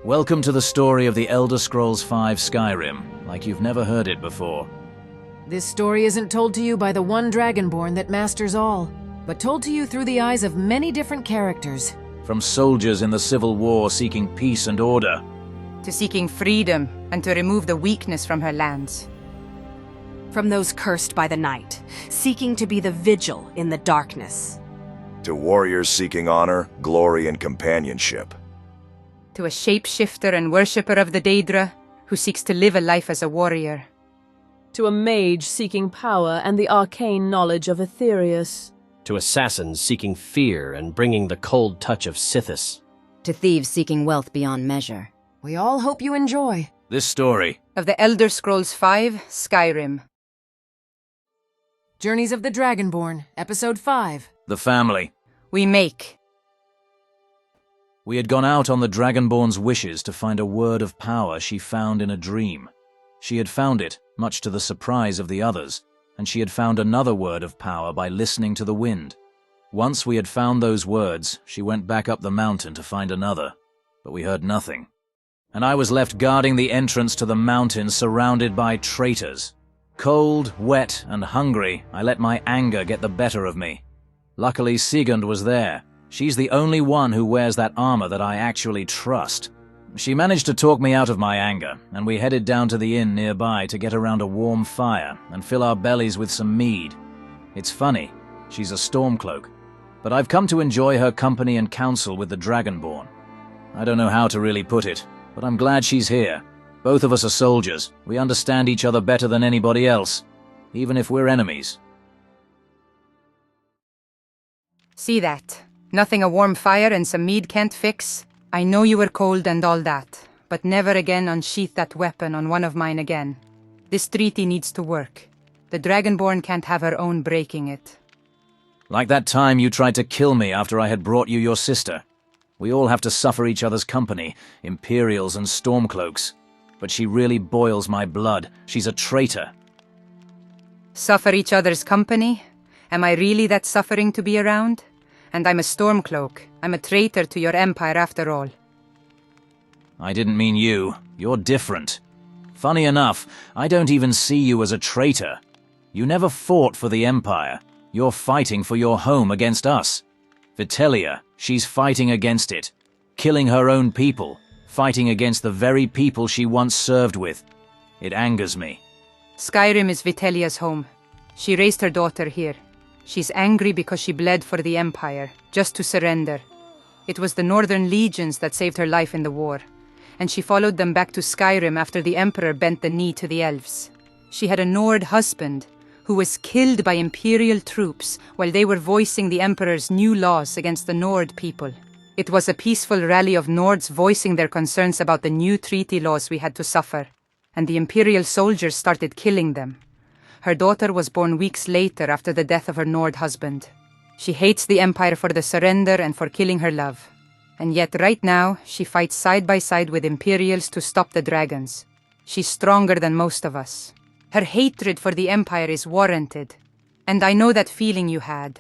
Welcome to the story of the Elder Scrolls V Skyrim, like you've never heard it before. This story isn't told to you by the one Dragonborn that masters all, but told to you through the eyes of many different characters. From soldiers in the Civil War seeking peace and order, to seeking freedom and to remove the weakness from her lands. From those cursed by the night, seeking to be the vigil in the darkness. To warriors seeking honor, glory, and companionship. To a shapeshifter and worshipper of the Daedra who seeks to live a life as a warrior. To a mage seeking power and the arcane knowledge of Aetherius. To assassins seeking fear and bringing the cold touch of Sithis. To thieves seeking wealth beyond measure. We all hope you enjoy this story of the Elder Scrolls V Skyrim. Journeys of the Dragonborn, Episode 5. The family. We make. We had gone out on the Dragonborn's wishes to find a word of power she found in a dream. She had found it, much to the surprise of the others, and she had found another word of power by listening to the wind. Once we had found those words, she went back up the mountain to find another, but we heard nothing. And I was left guarding the entrance to the mountain surrounded by traitors. Cold, wet, and hungry, I let my anger get the better of me. Luckily, Sigund was there. She's the only one who wears that armor that I actually trust. She managed to talk me out of my anger, and we headed down to the inn nearby to get around a warm fire and fill our bellies with some mead. It's funny, she's a Stormcloak, but I've come to enjoy her company and counsel with the Dragonborn. I don't know how to really put it, but I'm glad she's here. Both of us are soldiers. We understand each other better than anybody else, even if we're enemies. See that? Nothing a warm fire and some mead can't fix? I know you were cold and all that, but never again unsheath that weapon on one of mine again. This treaty needs to work. The Dragonborn can't have her own breaking it. Like that time you tried to kill me after I had brought you your sister. We all have to suffer each other's company, Imperials and Stormcloaks. But she really boils my blood. She's a traitor. Suffer each other's company? Am I really that suffering to be around? And I'm a Stormcloak. I'm a traitor to your empire after all. I didn't mean you. You're different. Funny enough, I don't even see you as a traitor. You never fought for the Empire. You're fighting for your home against us. Vitellia, she's fighting against it. Killing her own people. Fighting against the very people she once served with. It angers me. Skyrim is Vitellia's home. She raised her daughter here. She's angry because she bled for the Empire, just to surrender. It was the Northern Legions that saved her life in the war, and she followed them back to Skyrim after the Emperor bent the knee to the elves. She had a Nord husband, who was killed by Imperial troops while they were voicing the Emperor's new laws against the Nord people. It was a peaceful rally of Nords voicing their concerns about the new treaty laws we had to suffer, and the Imperial soldiers started killing them. Her daughter was born weeks later after the death of her Nord husband. She hates the Empire for the surrender and for killing her love. And yet right now, she fights side by side with Imperials to stop the dragons. She's stronger than most of us. Her hatred for the Empire is warranted. And I know that feeling you had.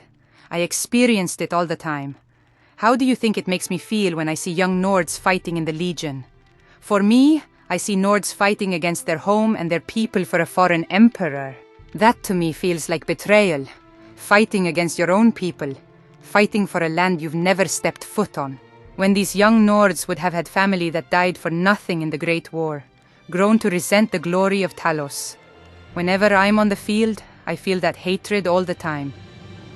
I experienced it all the time. How do you think it makes me feel when I see young Nords fighting in the Legion? For me, I see Nords fighting against their home and their people for a foreign emperor. That to me feels like betrayal. Fighting against your own people. Fighting for a land you've never stepped foot on. When these young Nords would have had family that died for nothing in the Great War. Grown to resent the glory of Talos. Whenever I'm on the field, I feel that hatred all the time.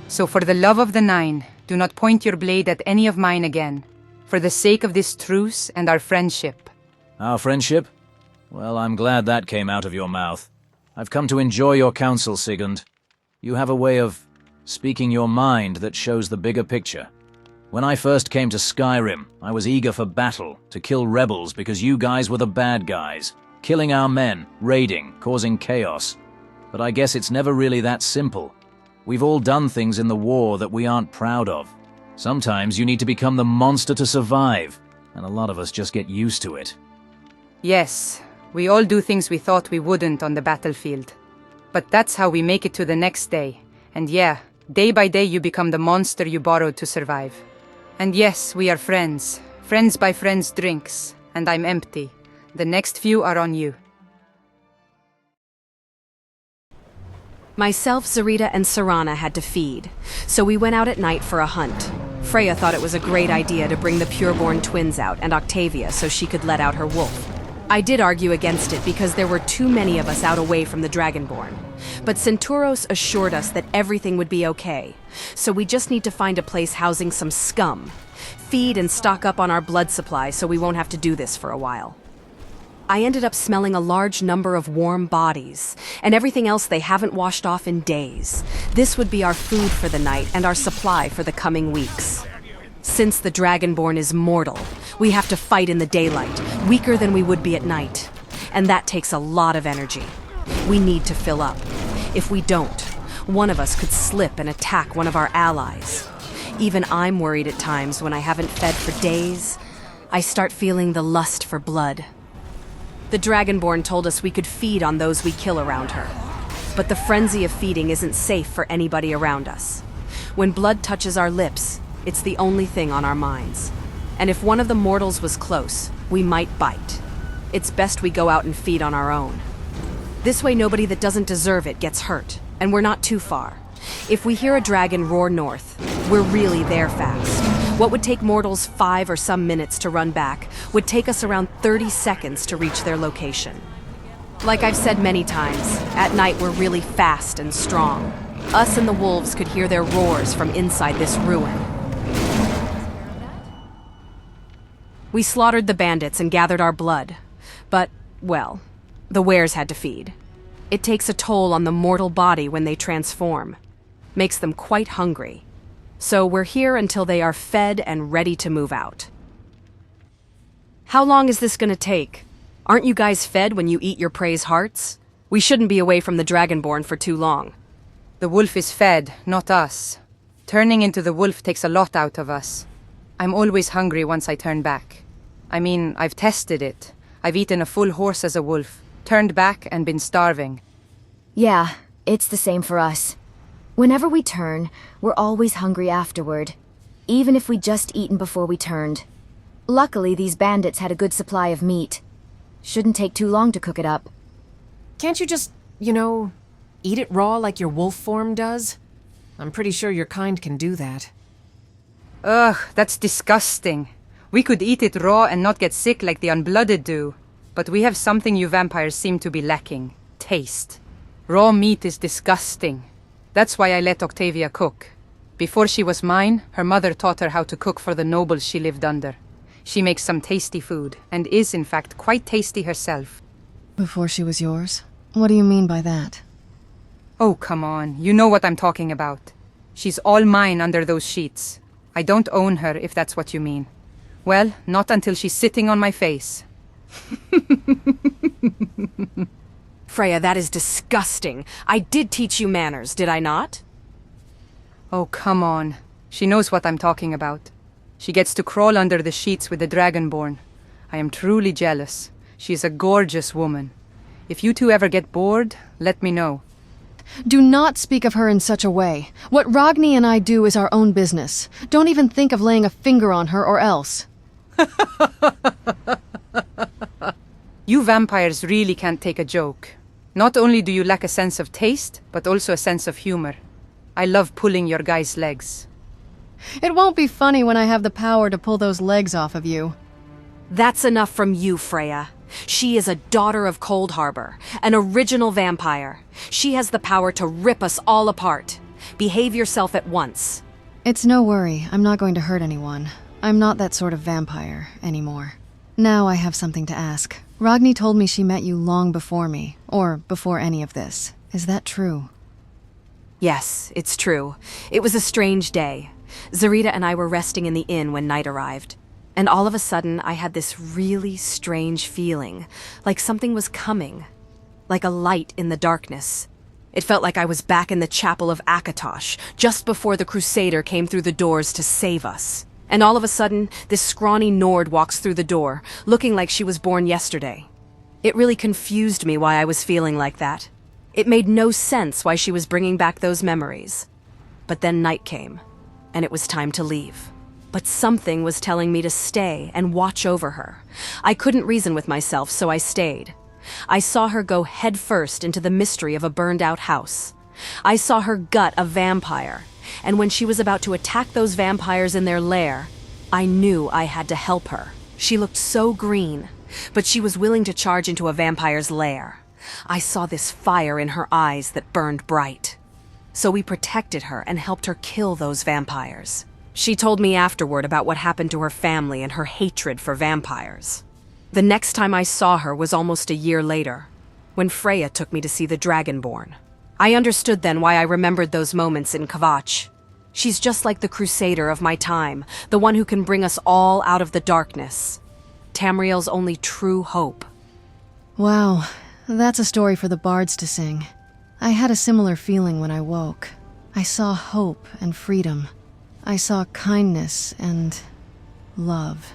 So for the love of the Nine, do not point your blade at any of mine again. For the sake of this truce and our friendship. Our friendship? Well, I'm glad that came out of your mouth. I've come to enjoy your counsel, Sigund. You have a way of speaking your mind that shows the bigger picture. When I first came to Skyrim, I was eager for battle, to kill rebels because you guys were the bad guys. Killing our men, raiding, causing chaos. But I guess it's never really that simple. We've all done things in the war that we aren't proud of. Sometimes you need to become the monster to survive, and a lot of us just get used to it. Yes, we all do things we thought we wouldn't on the battlefield. But that's how we make it to the next day. And yeah, day by day you become the monster you borrowed to survive. And yes, we are friends. Friends by friends drinks. and I'm empty. The next few are on you. Myself, Zarita, and Serana had to feed, so we went out at night for a hunt. Freya thought it was a great idea to bring the pureborn twins out and Octavia so she could let out her wolf. I did argue against it because there were too many of us out away from the Dragonborn. But Senturos assured us that everything would be okay, so we just need to find a place housing some scum. Feed and stock up on our blood supply so we won't have to do this for a while. I ended up smelling a large number of warm bodies, and everything else they haven't washed off in days. This would be our food for the night and our supply for the coming weeks. Since the Dragonborn is mortal, we have to fight in the daylight, weaker than we would be at night. And that takes a lot of energy. We need to fill up. If we don't, one of us could slip and attack one of our allies. Even I'm worried at times when I haven't fed for days. I start feeling the lust for blood. The Dragonborn told us we could feed on those we kill around her. But the frenzy of feeding isn't safe for anybody around us. When blood touches our lips, it's the only thing on our minds. And if one of the mortals was close, we might bite. It's best we go out and feed on our own. This way nobody that doesn't deserve it gets hurt, and we're not too far. If we hear a dragon roar north, we're really there fast. What would take mortals 5 or some minutes to run back would take us around 30 seconds to reach their location. Like I've said many times, at night we're really fast and strong. Us and the wolves could hear their roars from inside this ruin. We slaughtered the bandits and gathered our blood. But, well, the wares had to feed. It takes a toll on the mortal body when they transform. Makes them quite hungry. So we're here until they are fed and ready to move out. How long is this gonna take? Aren't you guys fed when you eat your prey's hearts? We shouldn't be away from the Dragonborn for too long. The wolf is fed, not us. Turning into the wolf takes a lot out of us. I'm always hungry once I turn back. I mean, I've tested it. I've eaten a full horse as a wolf, turned back and been starving. Yeah, it's the same for us. Whenever we turn, we're always hungry afterward, even if we'd just eaten before we turned. Luckily, these bandits had a good supply of meat. Shouldn't take too long to cook it up. Can't you just, eat it raw like your wolf form does? I'm pretty sure your kind can do that. Ugh, that's disgusting. We could eat it raw and not get sick like the unblooded do. But we have something you vampires seem to be lacking. Taste. Raw meat is disgusting. That's why I let Octavia cook. Before she was mine, her mother taught her how to cook for the nobles she lived under. She makes some tasty food, and is in fact quite tasty herself. Before she was yours? What do you mean by that? Oh, come on. You know what I'm talking about. She's all mine under those sheets. I don't own her, if that's what you mean. Well, not until she's sitting on my face. Freya, that is disgusting. I did teach you manners, did I not? Oh, come on. She knows what I'm talking about. She gets to crawl under the sheets with the Dragonborn. I am truly jealous. She is a gorgeous woman. If you two ever get bored, let me know. Do not speak of her in such a way. What Ragni and I do is our own business. Don't even think of laying a finger on her or else. You vampires really can't take a joke. Not only do you lack a sense of taste, but also a sense of humor. I love pulling your guys' legs. It won't be funny when I have the power to pull those legs off of you. That's enough from you, Freya. She is a daughter of Cold Harbor, an original vampire. She has the power to rip us all apart. Behave yourself at once. It's no worry. I'm not going to hurt anyone. I'm not that sort of vampire anymore. Now I have something to ask. Ragni told me she met you long before me, or before any of this. Is that true? Yes, it's true. It was a strange day. Zarita and I were resting in the inn when night arrived. And all of a sudden, I had this really strange feeling, like something was coming. Like a light in the darkness. It felt like I was back in the chapel of Akatosh, just before the Crusader came through the doors to save us. And all of a sudden, this scrawny Nord walks through the door, looking like she was born yesterday. It really confused me why I was feeling like that. It made no sense why she was bringing back those memories. But then night came, and it was time to leave. But something was telling me to stay and watch over her. I couldn't reason with myself, so I stayed. I saw her go headfirst into the mystery of a burned-out house. I saw her gut a vampire, and when she was about to attack those vampires in their lair, I knew I had to help her. She looked so green, but she was willing to charge into a vampire's lair. I saw this fire in her eyes that burned bright. So we protected her and helped her kill those vampires. She told me afterward about what happened to her family and her hatred for vampires. The next time I saw her was almost a year later, when Freya took me to see the Dragonborn. I understood then why I remembered those moments in Kvatch. She's just like the crusader of my time, the one who can bring us all out of the darkness. Tamriel's only true hope. Wow, that's a story for the bards to sing. I had a similar feeling when I woke. I saw hope and freedom. I saw kindness and love.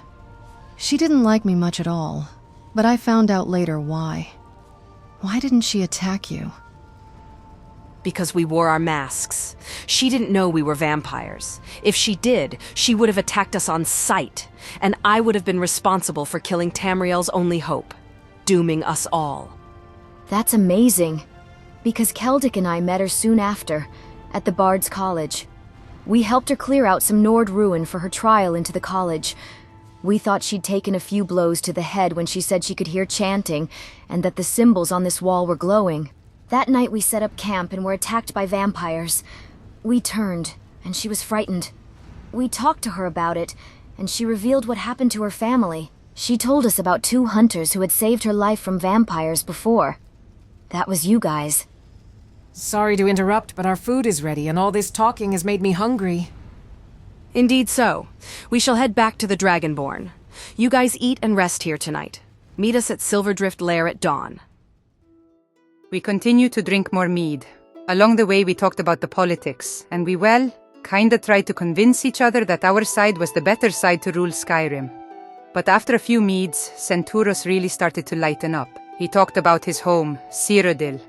She didn't like me much at all, but I found out later why. Why didn't she attack you? Because we wore our masks. She didn't know we were vampires. If she did, she would have attacked us on sight, and I would have been responsible for killing Tamriel's only hope, dooming us all. That's amazing. Because Keldic and I met her soon after, at the Bard's College. We helped her clear out some Nord ruin for her trial into the college. We thought she'd taken a few blows to the head when she said she could hear chanting, and that the symbols on this wall were glowing. That night we set up camp and were attacked by vampires. We turned, and she was frightened. We talked to her about it, and she revealed what happened to her family. She told us about 2 hunters who had saved her life from vampires before. That was you guys. Sorry to interrupt, but our food is ready, and all this talking has made me hungry. Indeed so. We shall head back to the Dragonborn. You guys eat and rest here tonight. Meet us at Silverdrift Lair at dawn. We continued to drink more mead. Along the way we talked about the politics, and we, well, kinda tried to convince each other that our side was the better side to rule Skyrim. But after a few meads, Senturos really started to lighten up. He talked about his home, Cyrodiil,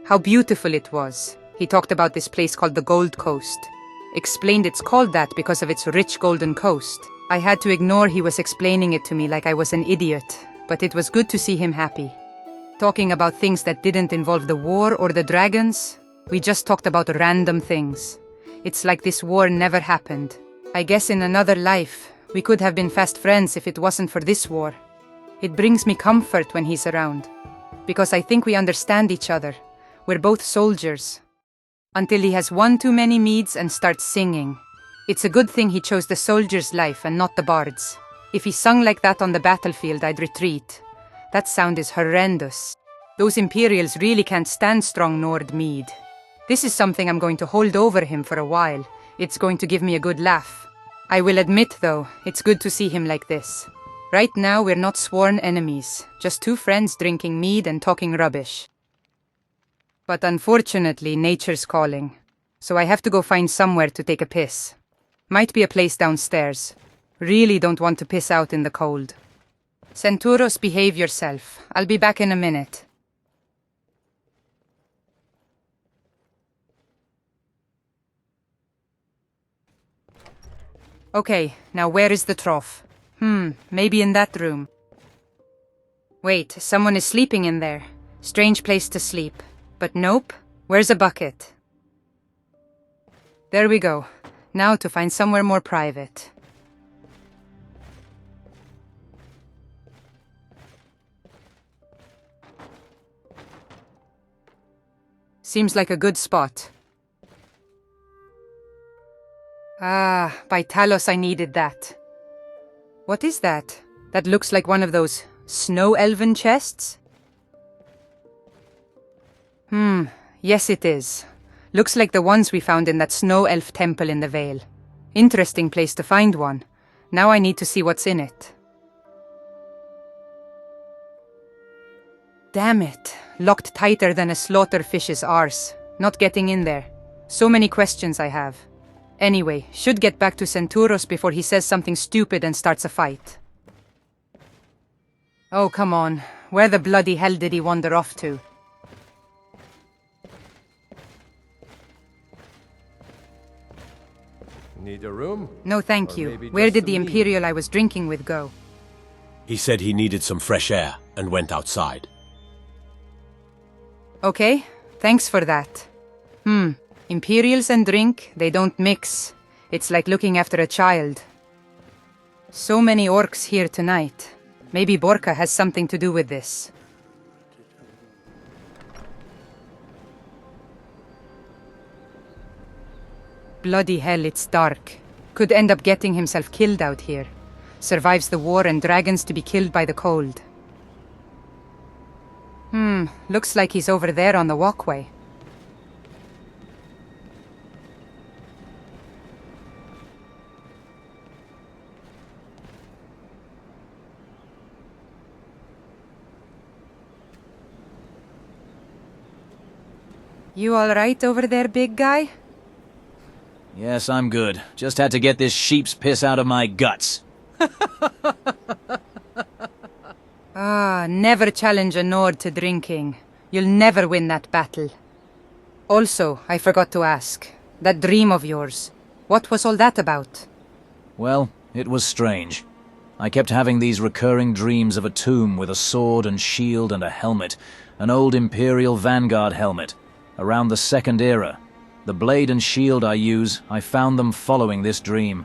how beautiful it was. He talked about this place called the Gold Coast. Explained it's called that because of its rich golden coast. I had to ignore he was explaining it to me like I was an idiot, but it was good to see him happy. Talking about things that didn't involve the war or the dragons, we just talked about random things. It's like this war never happened. I guess in another life, we could have been fast friends if it wasn't for this war. It brings me comfort when he's around, because I think we understand each other. We're both soldiers. Until he has one too many meads and starts singing. It's a good thing he chose the soldier's life and not the bard's. If he sung like that on the battlefield, I'd retreat. That sound is horrendous. Those Imperials really can't stand strong Nord mead. This is something I'm going to hold over him for a while. It's going to give me a good laugh. I will admit, though, it's good to see him like this. Right now, we're not sworn enemies, just 2 friends drinking mead and talking rubbish. But unfortunately, nature's calling. So I have to go find somewhere to take a piss. Might be a place downstairs. Really don't want to piss out in the cold. Senturos, behave yourself. I'll be back in a minute. Okay, now where is the trough? Maybe in that room. Wait, someone is sleeping in there. Strange place to sleep. But nope, where's a bucket? There we go. Now to find somewhere more private. Seems like a good spot. Ah, by Talos, I needed that. What is that? That looks like one of those snow elven chests? Yes it is. Looks like the ones we found in that snow elf temple in the Vale. Interesting place to find one. Now I need to see what's in it. Damn it. Locked tighter than a slaughterfish's arse. Not getting in there. So many questions I have. Anyway, should get back to Senturos before he says something stupid and starts a fight. Oh, come on. Where the bloody hell did he wander off to? Need a room? No, thank Or you. maybe Where just did the some meat? Imperial I was drinking with go? He said he needed some fresh air and went outside. Okay, thanks for that. Imperials and drink, they don't mix. It's like looking after a child. So many orcs here tonight. Maybe Borka has something to do with this. Bloody hell, it's dark. Could end up getting himself killed out here. Survives the war and dragons to be killed by the cold. Looks like he's over there on the walkway. You all right over there, big guy? Yes, I'm good. Just had to get this sheep's piss out of my guts. Never challenge a Nord to drinking. You'll never win that battle. Also, I forgot to ask. That dream of yours, what was all that about? Well, it was strange. I kept having these recurring dreams of a tomb with a sword and shield and a helmet, an old Imperial Vanguard helmet, around the Second Era. The blade and shield I use, I found them following this dream.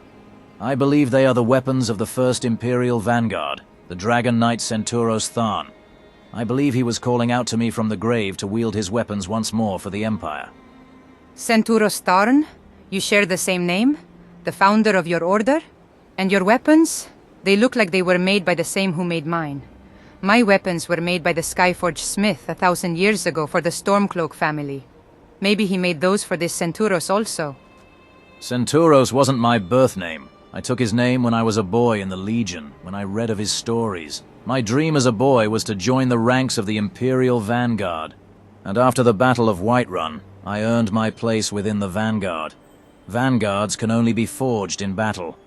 I believe they are the weapons of the first Imperial Vanguard, the Dragon Knight Senturos Tharn. I believe he was calling out to me from the grave to wield his weapons once more for the Empire. Senturos Tharn? You share the same name? The founder of your order? And your weapons? They look like they were made by the same who made mine. My weapons were made by the Skyforge Smith 1,000 years ago for the Stormcloak family. Maybe he made those for this Senturos also. Senturos wasn't my birth name. I took his name when I was a boy in the Legion, when I read of his stories. My dream as a boy was to join the ranks of the Imperial Vanguard. And after the Battle of Whiterun, I earned my place within the Vanguard. Vanguards can only be forged in battle.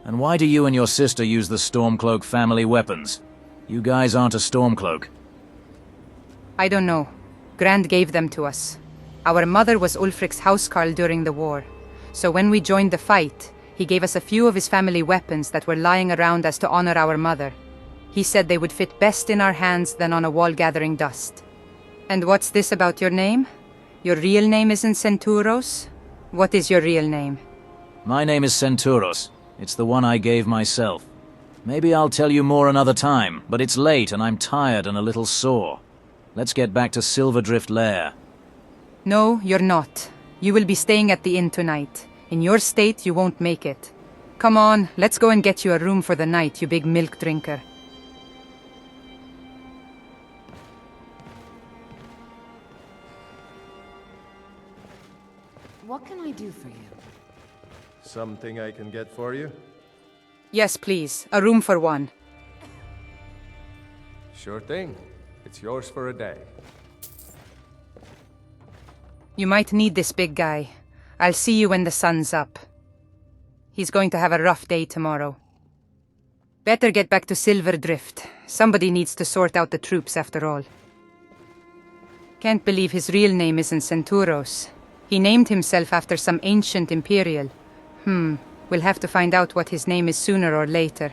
And why do you and your sister use the Stormcloak family weapons? You guys aren't a Stormcloak. I don't know. Grand gave them to us. Our mother was Ulfric's housecarl during the war. So when we joined the fight, he gave us a few of his family weapons that were lying around as to honor our mother. He said they would fit best in our hands than on a wall gathering dust. And what's this about your name? Your real name isn't Senturos? What is your real name? My name is Senturos. It's the one I gave myself. Maybe I'll tell you more another time, but it's late and I'm tired and a little sore. Let's get back to Silverdrift Lair. No, you're not. You will be staying at the inn tonight. In your state, you won't make it. Come on, let's go and get you a room for the night, you big milk drinker. What can I do for you? Something I can get for you? Yes, please. A room for one. Sure thing. It's yours for a day. You might need this big guy. I'll see you when the sun's up. He's going to have a rough day tomorrow. Better get back to Silverdrift. Somebody needs to sort out the troops after all. Can't believe his real name isn't Senturos. He named himself after some ancient Imperial. We'll have to find out what his name is sooner or later.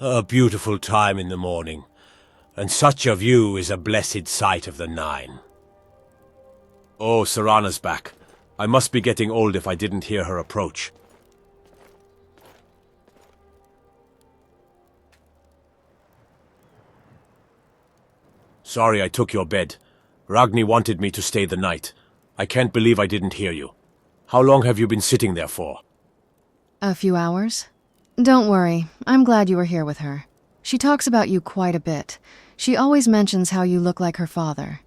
A beautiful time in the morning, and such a view is a blessed sight of the Nine. Oh, Serana's back. I must be getting old if I didn't hear her approach. Sorry I took your bed. Ragni wanted me to stay the night. I can't believe I didn't hear you. How long have you been sitting there for? A few hours. Don't worry, I'm glad you were here with her. She talks about you quite a bit. She always mentions how you look like her father.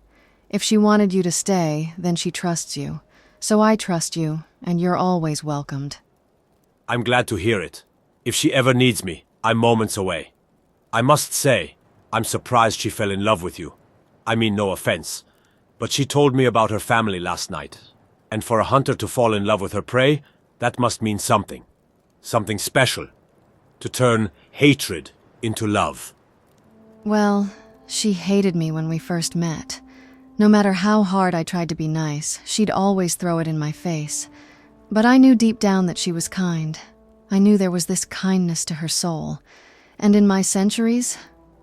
If she wanted you to stay, then she trusts you. So I trust you, and you're always welcomed. I'm glad to hear it. If she ever needs me, I'm moments away. I must say, I'm surprised she fell in love with you. I mean, no offense. But she told me about her family last night. And for a hunter to fall in love with her prey, that must mean something. Something special. To turn hatred into love. Well, she hated me when we first met. No matter how hard I tried to be nice, she'd always throw it in my face. But I knew deep down that she was kind. I knew there was this kindness to her soul. And in my centuries,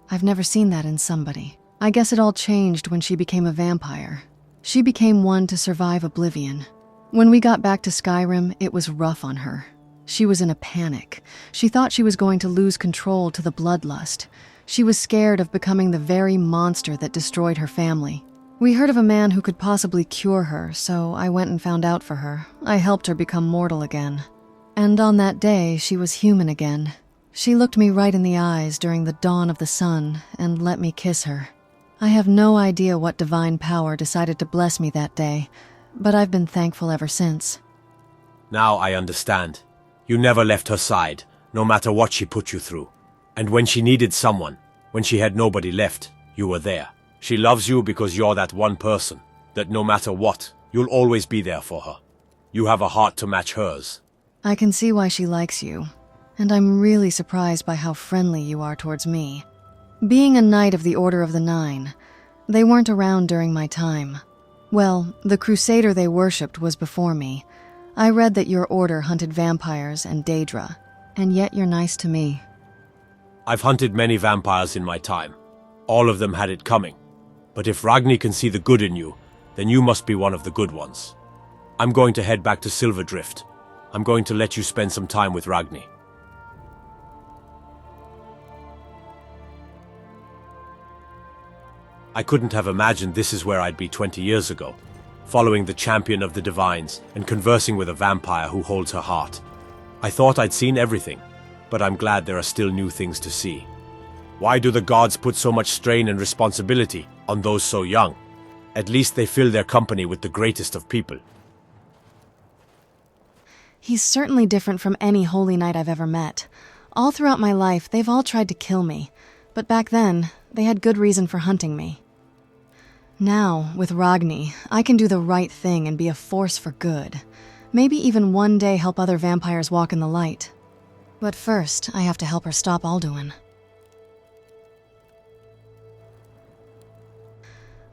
I've never seen that in somebody. I guess it all changed when she became a vampire. She became one to survive oblivion. When we got back to Skyrim, it was rough on her. She was in a panic. She thought she was going to lose control to the bloodlust. She was scared of becoming the very monster that destroyed her family. We heard of a man who could possibly cure her, so I went and found out for her. I helped her become mortal again. And on that day, she was human again. She looked me right in the eyes during the dawn of the sun and let me kiss her. I have no idea what divine power decided to bless me that day, but I've been thankful ever since. Now I understand. You never left her side, no matter what she put you through. And when she needed someone, when she had nobody left, you were there. She loves you because you're that one person, that no matter what, you'll always be there for her. You have a heart to match hers. I can see why she likes you, and I'm really surprised by how friendly you are towards me. Being a knight of the Order of the Nine, they weren't around during my time. Well, the crusader they worshipped was before me. I read that your order hunted vampires and Daedra, and yet you're nice to me. I've hunted many vampires in my time. All of them had it coming. But if Ragni can see the good in you, then you must be one of the good ones. I'm going to head back to Silverdrift. I'm going to let you spend some time with Ragni. I couldn't have imagined this is where I'd be 20 years ago, following the champion of the divines and conversing with a vampire who holds her heart. I thought I'd seen everything, but I'm glad there are still new things to see. Why do the gods put so much strain and responsibility on those so young? At least they fill their company with the greatest of people. He's certainly different from any holy knight I've ever met. All throughout my life, they've all tried to kill me, but back then, they had good reason for hunting me. Now, with Ragni, I can do the right thing and be a force for good. Maybe even one day help other vampires walk in the light. But first, I have to help her stop Alduin.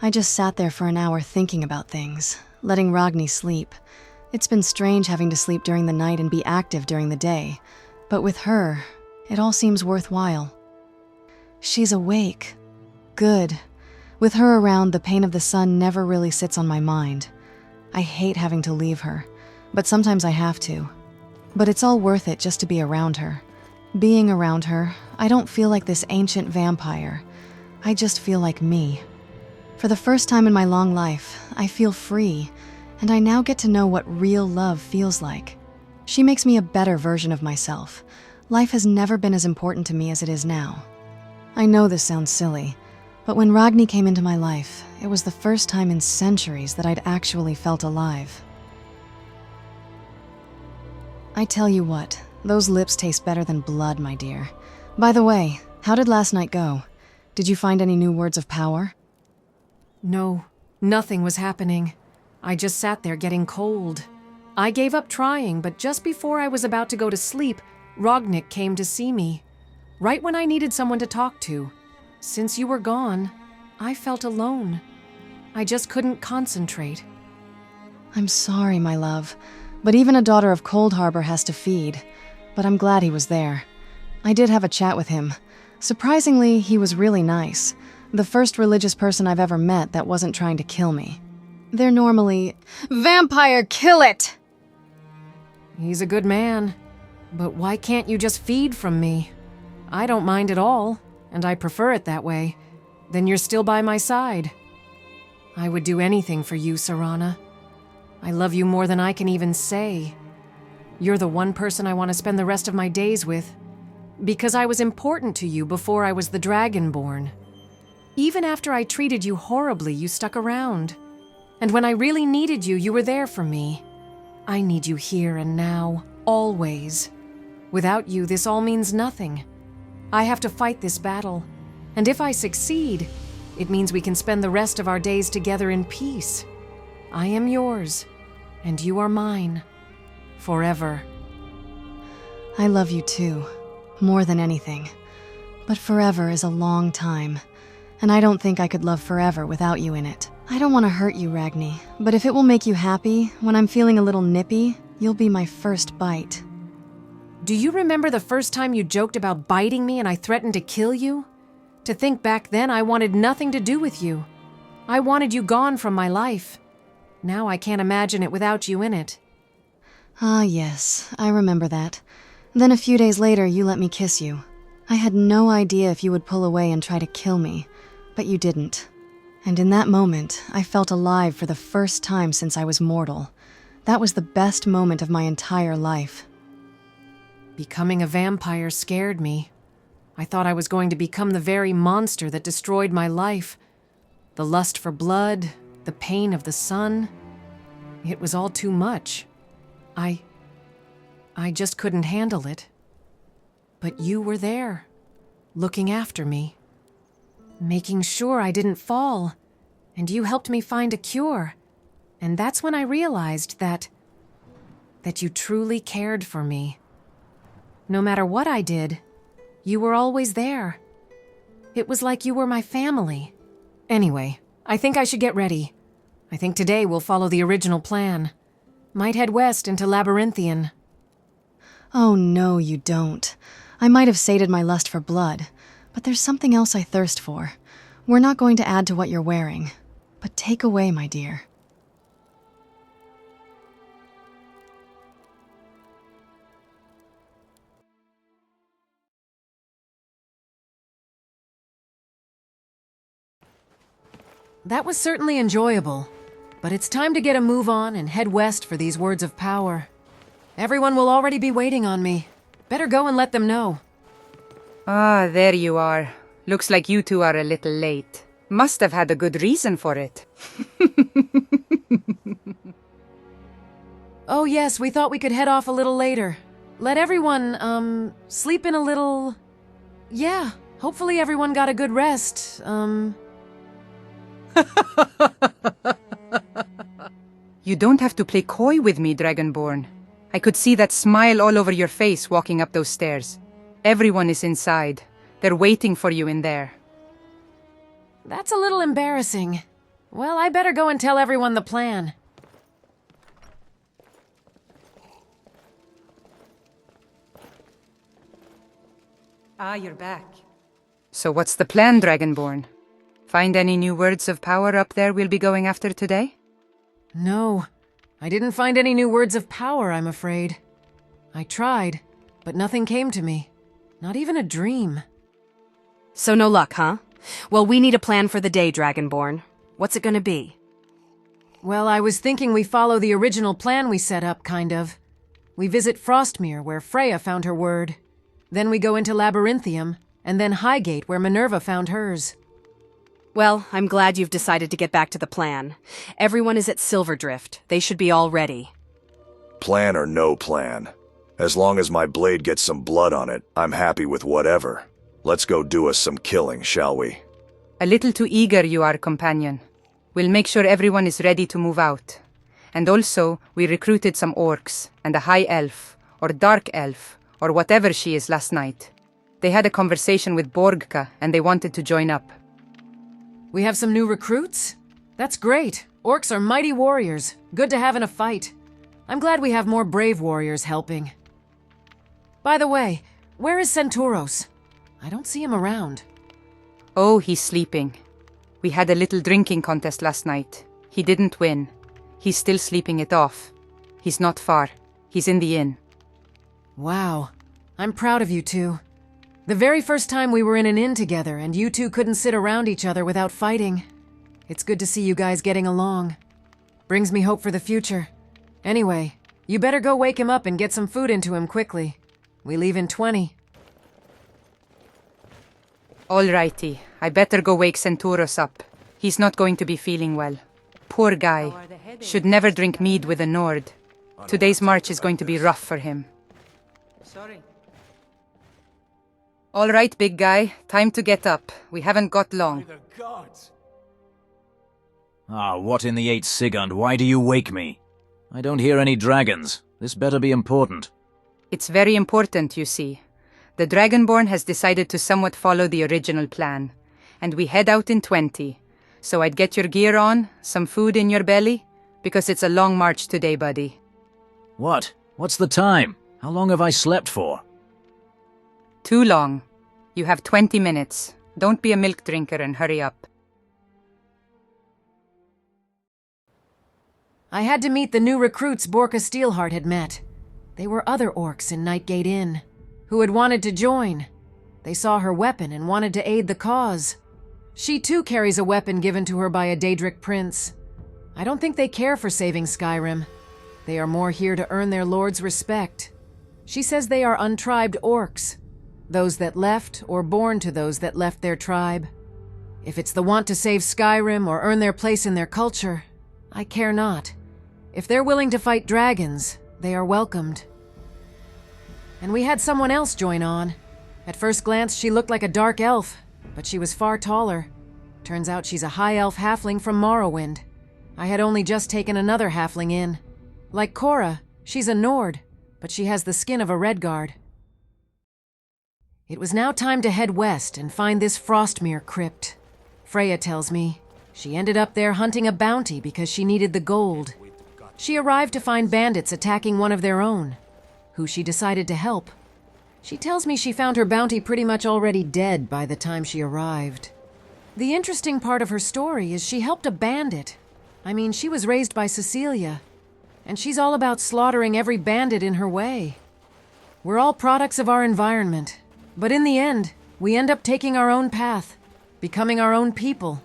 I just sat there for an hour thinking about things, letting Ragni sleep. It's been strange having to sleep during the night and be active during the day, but with her, it all seems worthwhile. She's awake. Good. With her around, the pain of the sun never really sits on my mind. I hate having to leave her, but sometimes I have to. But it's all worth it just to be around her. Being around her, I don't feel like this ancient vampire. I just feel like me. For the first time in my long life, I feel free, and I now get to know what real love feels like. She makes me a better version of myself. Life has never been as important to me as it is now. I know this sounds silly, but when Ragni came into my life, it was the first time in centuries that I'd actually felt alive. I tell you what, those lips taste better than blood, my dear. By the way, how did last night go? Did you find any new words of power? No, nothing was happening. I just sat there getting cold. I gave up trying, but just before I was about to go to sleep, Ragni came to see me. Right when I needed someone to talk to. Since you were gone, I felt alone. I just couldn't concentrate. I'm sorry, my love, but even a daughter of Cold Harbor has to feed. But I'm glad he was there. I did have a chat with him. Surprisingly, he was really nice. The first religious person I've ever met that wasn't trying to kill me. They're normally, "Vampire, kill it!" He's a good man. But why can't you just feed from me? I don't mind at all, and I prefer it that way. Then you're still by my side. I would do anything for you, Serana. I love you more than I can even say. You're the one person I want to spend the rest of my days with, because I was important to you before I was the Dragonborn. Even after I treated you horribly, you stuck around. And when I really needed you, you were there for me. I need you here and now, always. Without you, this all means nothing. I have to fight this battle, and if I succeed, It means we can spend the rest of our days together in peace. I am yours, and you are mine. Forever. I love you too, more than anything. But forever is a long time, and I don't think I could love forever without you in it. I don't want to hurt you, Ragni, but if it will make you happy, when I'm feeling a little nippy, you'll be my first bite. Do you remember the first time you joked about biting me and I threatened to kill you? To think back then, I wanted nothing to do with you. I wanted you gone from my life. Now I can't imagine it without you in it. Ah, yes, I remember that. Then a few days later, you let me kiss you. I had no idea if you would pull away and try to kill me, but you didn't. And in that moment, I felt alive for the first time since I was mortal. That was the best moment of my entire life. Becoming a vampire scared me. I thought I was going to become the very monster that destroyed my life. The lust for blood, the pain of the sun. It was all too much. I just couldn't handle it. But you were there, looking after me, making sure I didn't fall, and you helped me find a cure. And that's when I realized that you truly cared for me. No matter what I did, you were always there. It was like you were my family. Anyway, I think I should get ready. I think today we'll follow the original plan. Might head west into Labyrinthian. Oh no, you don't. I might have sated my lust for blood, but there's something else I thirst for. We're not going to add to what you're wearing, but take away, my dear. That was certainly enjoyable, but it's time to get a move on and head west for these words of power. Everyone will already be waiting on me. Better go and let them know. Ah, there you are. Looks like you two are a little late. Must have had a good reason for it. Oh yes, we thought we could head off a little later. Let everyone, sleep in a little... Yeah, hopefully everyone got a good rest, You don't have to play coy with me, Dragonborn. I could see that smile all over your face walking up those stairs. Everyone is inside. They're waiting for you in there. That's a little embarrassing. Well, I better go and tell everyone the plan. Ah, you're back. So what's the plan, Dragonborn? Find any new words of power up there we'll be going after today? No, I didn't find any new words of power, I'm afraid. I tried, but nothing came to me. Not even a dream. So no luck, huh? Well, we need a plan for the day, Dragonborn. What's it gonna be? Well, I was thinking we follow the original plan we set up, kind of. We visit Frostmere, where Freya found her word. Then we go into Labyrinthium, and then Highgate, where Minerva found hers. Well, I'm glad you've decided to get back to the plan. Everyone is at Silverdrift. They should be all ready. Plan or no plan. As long as my blade gets some blood on it, I'm happy with whatever. Let's go do us some killing, shall we? A little too eager you are, companion. We'll make sure everyone is ready to move out. And also, we recruited some orcs, and a high elf, or dark elf, or whatever she is last night. They had a conversation with Borgka, and they wanted to join up. We have some new recruits? That's great. Orcs are mighty warriors. Good to have in a fight. I'm glad we have more brave warriors helping. By the way, where is Senturos? I don't see him around. Oh, he's sleeping. We had a little drinking contest last night. He didn't win. He's still sleeping it off. He's not far. He's in the inn. Wow. I'm proud of you two. The very first time we were in an inn together, and you two couldn't sit around each other without fighting. It's good to see you guys getting along. Brings me hope for the future. Anyway, you better go wake him up and get some food into him quickly. We leave in 20. Alrighty, I better go wake Senturos up. He's not going to be feeling well. Poor guy. Should never drink mead with a Nord. Today's march is going to be rough for him. Sorry. All right, big guy. Time to get up. We haven't got long. Ah, what in the eight Sigund? Why do you wake me? I don't hear any dragons. This better be important. It's very important, you see. The Dragonborn has decided to somewhat follow the original plan, and we head out in 20. So I'd get your gear on, some food in your belly, because it's a long march today, buddy. What? What's the time? How long have I slept for? Too long. You have 20 minutes. Don't be a milk drinker and hurry up. I had to meet the new recruits Borka Steelheart had met. They were other orcs in Nightgate Inn, who had wanted to join. They saw her weapon and wanted to aid the cause. She too carries a weapon given to her by a Daedric prince. I don't think they care for saving Skyrim. They are more here to earn their lord's respect. She says they are untribed orcs, those that left or born to those that left their tribe. If it's the want to save Skyrim or earn their place in their culture, I care not. If they're willing to fight dragons, they are welcomed. And we had someone else join on. At first glance, she looked like a dark elf, but she was far taller. Turns out she's a high elf halfling from Morrowind. I had only just taken another halfling in. Like Cora, she's a Nord, but she has the skin of a Redguard. It was now time to head west and find this Frostmere crypt. Freya tells me she ended up there hunting a bounty because she needed the gold. She arrived to find bandits attacking one of their own, who she decided to help. She tells me she found her bounty pretty much already dead by the time she arrived. The interesting part of her story is she helped a bandit. I mean, she was raised by Cecilia, and she's all about slaughtering every bandit in her way. We're all products of our environment, but in the end, we end up taking our own path, becoming our own people.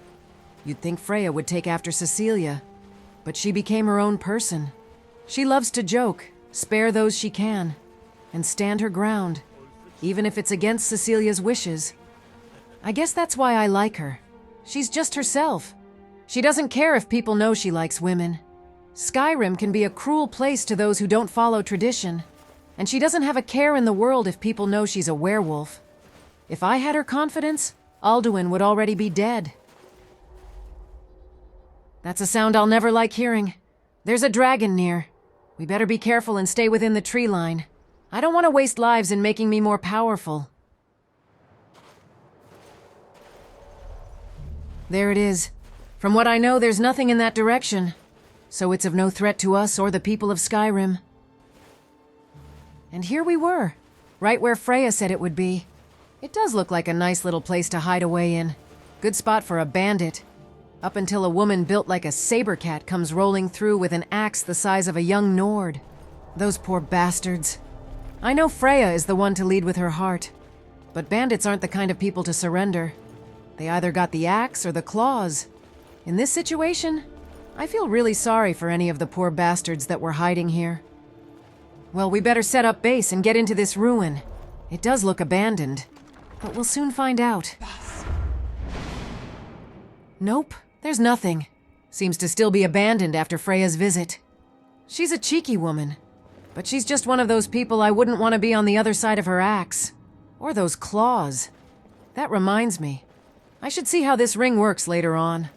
You'd think Freya would take after Cecilia, but she became her own person. She loves to joke, spare those she can, and stand her ground, even if it's against Cecilia's wishes. I guess that's why I like her. She's just herself. She doesn't care if people know she likes women. Skyrim can be a cruel place to those who don't follow tradition, and she doesn't have a care in the world if people know she's a werewolf. If I had her confidence, Alduin would already be dead. That's a sound I'll never like hearing. There's a dragon near. We better be careful and stay within the tree line. I don't want to waste lives in making me more powerful. There it is. From what I know, there's nothing in that direction, so it's of no threat to us or the people of Skyrim. And here we were, right where Freya said it would be. It does look like a nice little place to hide away in. Good spot for a bandit. Up until a woman built like a saber cat comes rolling through with an axe the size of a young Nord. Those poor bastards. I know Freya is the one to lead with her heart, but bandits aren't the kind of people to surrender. They either got the axe or the claws. In this situation, I feel really sorry for any of the poor bastards that were hiding here. Well, we better set up base and get into this ruin. It does look abandoned, but we'll soon find out. Nope, there's nothing. Seems to still be abandoned after Freya's visit. She's a cheeky woman, but she's just one of those people I wouldn't want to be on the other side of her axe. Or those claws. That reminds me. I should see how this ring works later on.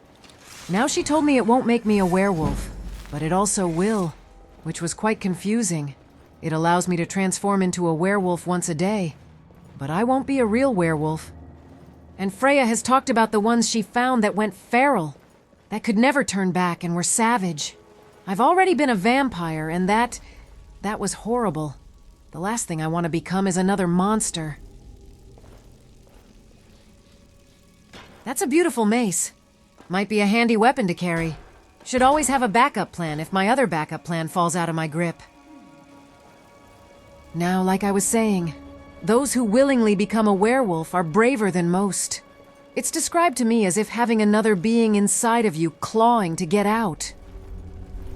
Now she told me it won't make me a werewolf, but it also will, which was quite confusing. It allows me to transform into a werewolf once a day, but I won't be a real werewolf. And Freya has talked about the ones she found that went feral, that could never turn back and were savage. I've already been a vampire, and that was horrible. The last thing I want to become is another monster. That's a beautiful mace. Might be a handy weapon to carry. Should always have a backup plan if my other backup plan falls out of my grip. Now, like I was saying, those who willingly become a werewolf are braver than most. It's described to me as if having another being inside of you clawing to get out.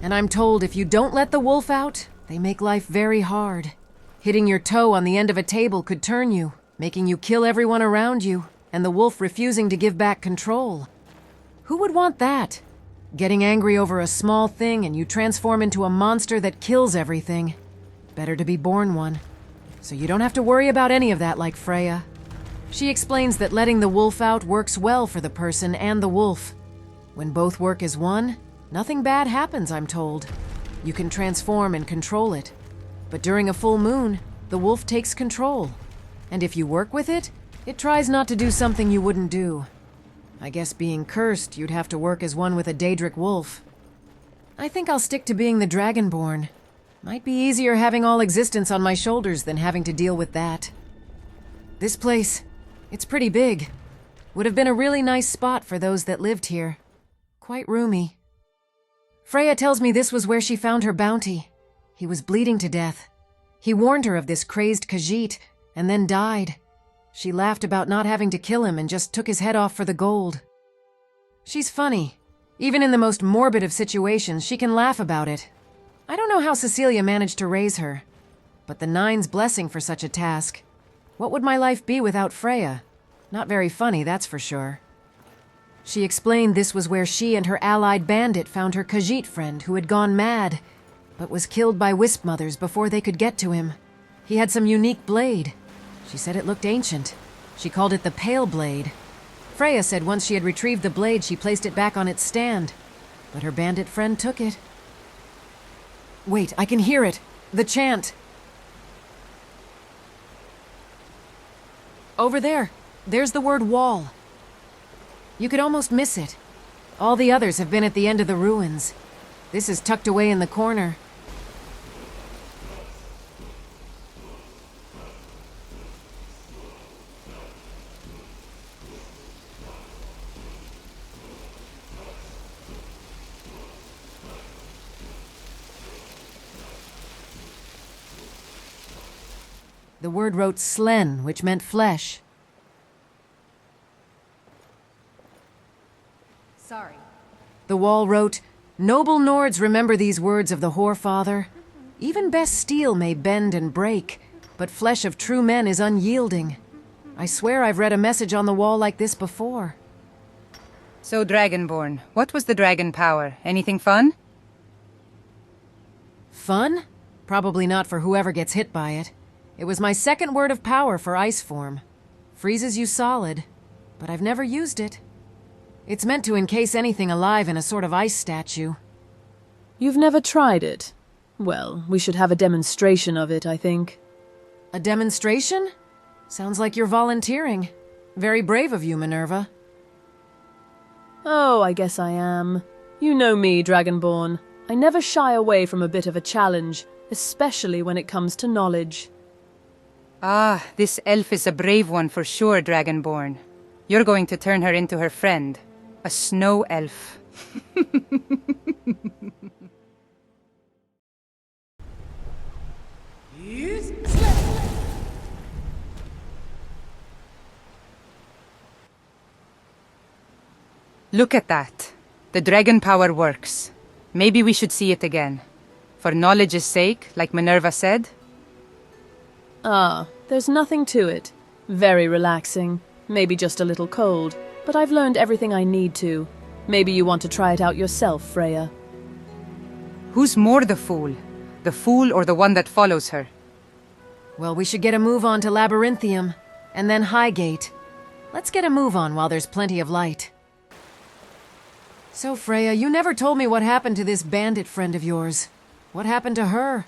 And I'm told if you don't let the wolf out, they make life very hard. Hitting your toe on the end of a table could turn you, making you kill everyone around you, and the wolf refusing to give back control. Who would want that? Getting angry over a small thing and you transform into a monster that kills everything. Better to be born one. So you don't have to worry about any of that like Freya. She explains that letting the wolf out works well for the person and the wolf. When both work as one, nothing bad happens, I'm told. You can transform and control it. But during a full moon, the wolf takes control. And if you work with it, it tries not to do something you wouldn't do. I guess being cursed, you'd have to work as one with a Daedric wolf. I think I'll stick to being the Dragonborn. Might be easier having all existence on my shoulders than having to deal with that. This place, it's pretty big. Would have been a really nice spot for those that lived here. Quite roomy. Freya tells me this was where she found her bounty. He was bleeding to death. He warned her of this crazed Khajiit, and then died. She laughed about not having to kill him and just took his head off for the gold. She's funny. Even in the most morbid of situations, she can laugh about it. I don't know how Cecilia managed to raise her, but the Nine's blessing for such a task. What would my life be without Freya? Not very funny, that's for sure. She explained this was where she and her allied bandit found her Khajiit friend who had gone mad, but was killed by Wisp Mothers before they could get to him. He had some unique blade. She said it looked ancient. She called it the Pale Blade. Freya said once she had retrieved the blade, she placed it back on its stand, but her bandit friend took it. Wait, I can hear it. The chant. Over there. There's the word wall. You could almost miss it. All the others have been at the end of the ruins. This is tucked away in the corner. The word wrote slen, which meant flesh. Sorry. The wall wrote, "Noble Nords remember these words of the Whorefather. Even best steel may bend and break, but flesh of true men is unyielding. I swear I've read a message on the wall like this before." So, Dragonborn, what was the dragon power? Anything fun? Fun? Probably not for whoever gets hit by it. It was my second word of power for ice form. Freezes you solid, but I've never used it. It's meant to encase anything alive in a sort of ice statue. You've never tried it? Well, we should have a demonstration of it, I think. A demonstration? Sounds like you're volunteering. Very brave of you, Minerva. Oh, I guess I am. You know me, Dragonborn. I never shy away from a bit of a challenge, especially when it comes to knowledge. Ah, this elf is a brave one for sure, Dragonborn. You're going to turn her into her friend, a snow elf. Look at that. The dragon power works. Maybe we should see it again. For knowledge's sake, like Minerva said. Ah, there's nothing to it. Very relaxing. Maybe just a little cold, but I've learned everything I need to. Maybe you want to try it out yourself, Freya. Who's more the fool? The fool or the one that follows her? Well, we should get a move on to Labyrinthium, and then Highgate. Let's get a move on while there's plenty of light. So, Freya, you never told me what happened to this bandit friend of yours. What happened to her?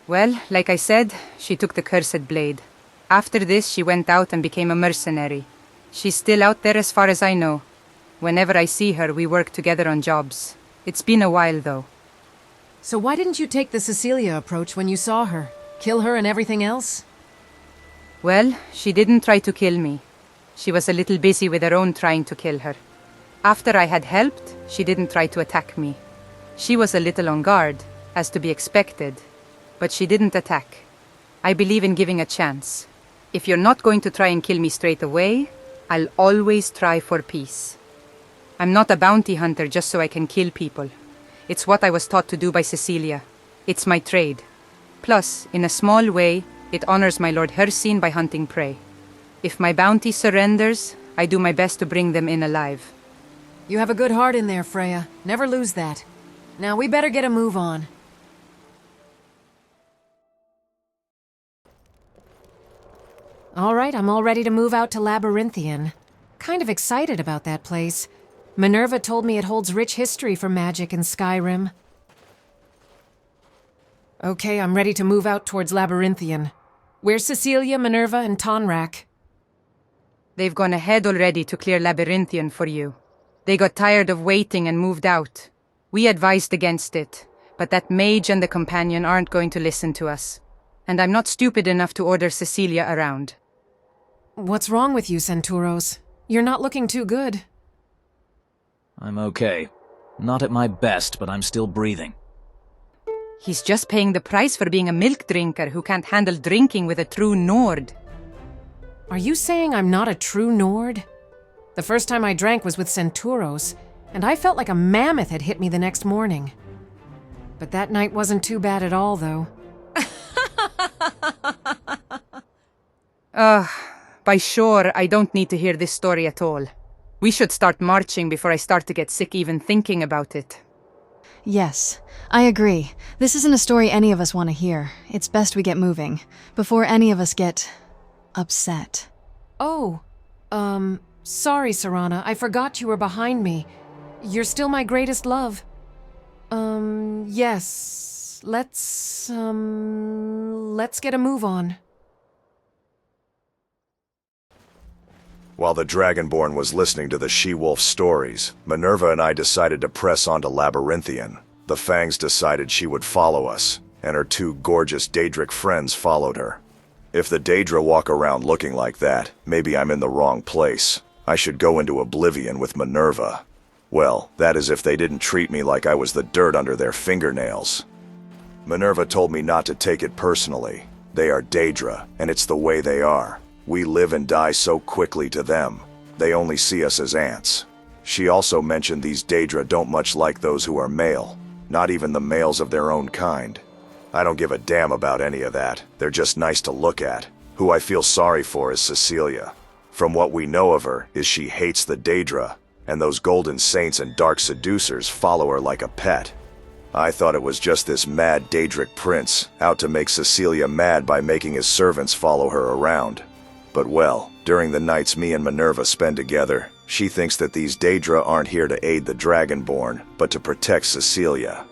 Well, like I said, she took the cursed blade. After this, she went out and became a mercenary. She's still out there as far as I know. Whenever I see her, we work together on jobs. It's been a while, though. So why didn't you take the Cecilia approach when you saw her? Kill her and everything else? Well, she didn't try to kill me. She was a little busy with her own trying to kill her. After I had helped, she didn't try to attack me. She was a little on guard, as to be expected, but she didn't attack. I believe in giving a chance. If you're not going to try and kill me straight away, I'll always try for peace. I'm not a bounty hunter just so I can kill people. It's what I was taught to do by Cecilia. It's my trade. Plus, in a small way, it honors my Lord Hercine by hunting prey. If my bounty surrenders, I do my best to bring them in alive. You have a good heart in there, Freya. Never lose that. Now we better get a move on. All right, I'm all ready to move out to Labyrinthian. Kind of excited about that place. Minerva told me it holds rich history for magic in Skyrim. Okay, I'm ready to move out towards Labyrinthian. Where's Cecilia, Minerva, and Tonrak? They've gone ahead already to clear Labyrinthian for you. They got tired of waiting and moved out. We advised against it, but that mage and the companion aren't going to listen to us. And I'm not stupid enough to order Cecilia around. What's wrong with you, Senturos? You're not looking too good. I'm okay. Not at my best, but I'm still breathing. He's just paying the price for being a milk drinker who can't handle drinking with a true Nord. Are you saying I'm not a true Nord? The first time I drank was with Senturos, and I felt like a mammoth had hit me the next morning. But that night wasn't too bad at all, though. By sure, I don't need to hear this story at all. We should start marching before I start to get sick even thinking about it. Yes, I agree. This isn't a story any of us want to hear. It's best we get moving, before any of us get upset. Oh, sorry, Serana. I forgot you were behind me. You're still my greatest love. Yes. Let's get a move on. While the Dragonborn was listening to the she-wolf stories, Minerva and I decided to press on to Labyrinthian. The Fangs decided she would follow us, and her two gorgeous Daedric friends followed her. If the Daedra walk around looking like that, maybe I'm in the wrong place. I should go into oblivion with Minerva. Well, that is if they didn't treat me like I was the dirt under their fingernails. Minerva told me not to take it personally. They are Daedra, and it's the way they are. We live and die so quickly to them. They only see us as ants. She also mentioned these Daedra don't much like those who are male, not even the males of their own kind. I don't give a damn about any of that. They're just nice to look at. Who I feel sorry for is Cecilia. From what we know of her is she hates the Daedra, and those golden saints and dark seducers follow her like a pet. I thought it was just this mad Daedric prince out to make Cecilia mad by making his servants follow her around. But well, during the nights me and Minerva spend together, she thinks that these Daedra aren't here to aid the Dragonborn, but to protect Cecilia.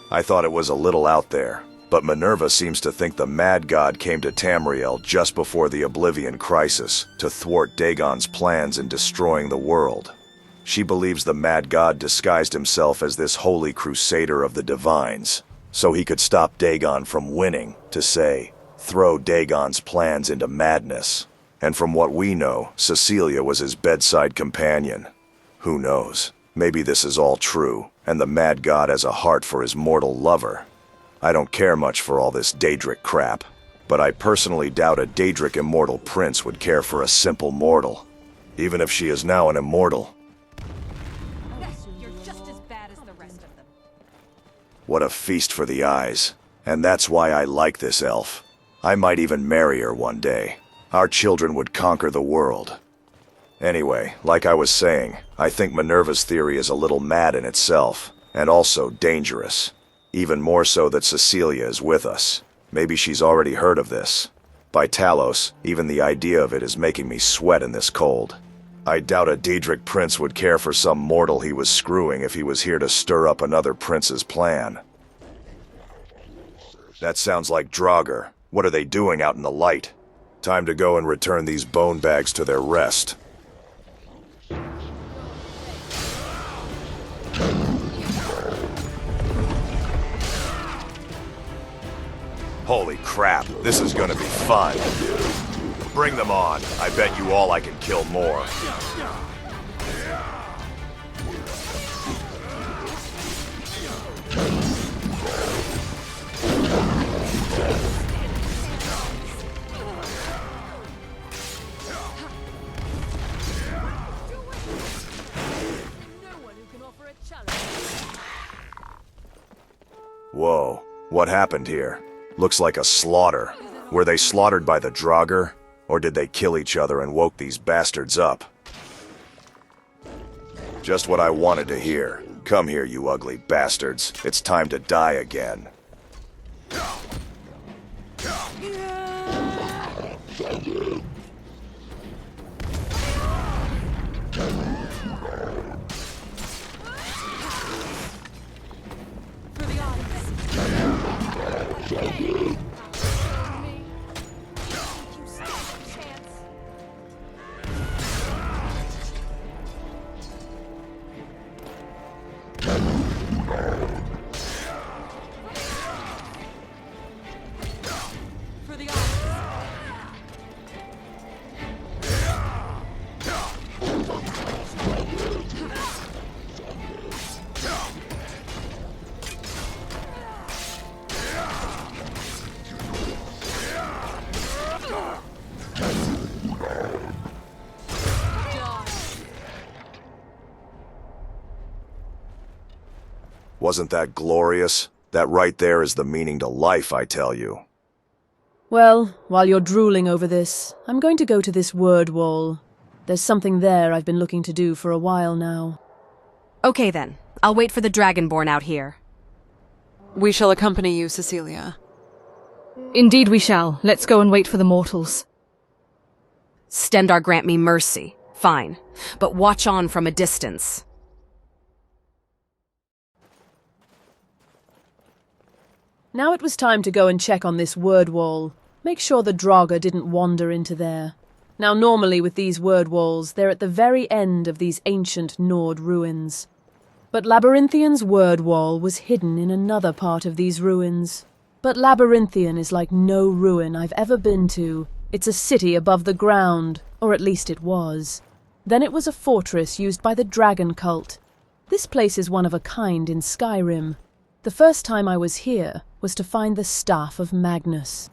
I thought it was a little out there, but Minerva seems to think the Mad God came to Tamriel just before the Oblivion Crisis to thwart Dagon's plans in destroying the world. She believes the Mad God disguised himself as this holy crusader of the divines, so he could stop Dagon from winning, to say, throw Dagon's plans into madness. And from what we know, Cecilia was his bedside companion. Who knows? Maybe this is all true, and the Mad God has a heart for his mortal lover. I don't care much for all this Daedric crap, but I personally doubt a Daedric immortal prince would care for a simple mortal, even if she is now an immortal. You're just as bad as the rest of them. What a feast for the eyes. And that's why I like this elf. I might even marry her one day. Our children would conquer the world. Anyway, like I was saying, I think Minerva's theory is a little mad in itself, and also dangerous. Even more so that Cecilia is with us. Maybe she's already heard of this. By Talos, even the idea of it is making me sweat in this cold. I doubt a Daedric prince would care for some mortal he was screwing if he was here to stir up another prince's plan. That sounds like Draugr. What are they doing out in the light? Time to go and return these bone bags to their rest. Holy crap, this is gonna be fun. Bring them on. I bet you all I can kill more. Whoa, what happened here? Looks like a slaughter. Were they slaughtered by the Draugr? Or did they kill each other and woke these bastards up? Just what I wanted to hear. Come here, you ugly bastards. It's time to die again. Wasn't that glorious? That right there is the meaning to life, I tell you. Well, while you're drooling over this, I'm going to go to this word wall. There's something there I've been looking to do for a while now. Okay then, I'll wait for the Dragonborn out here. We shall accompany you, Cecilia. Indeed we shall. Let's go and wait for the mortals. Stendarr grant me mercy. Fine. But watch on from a distance. Now it was time to go and check on this word wall. Make sure the Draugr didn't wander into there. Now normally with these word walls, they're at the very end of these ancient Nord ruins. But Labyrinthian's word wall was hidden in another part of these ruins. But Labyrinthian is like no ruin I've ever been to. It's a city above the ground, or at least it was. Then it was a fortress used by the dragon cult. This place is one of a kind in Skyrim. The first time I was here was to find the Staff of Magnus.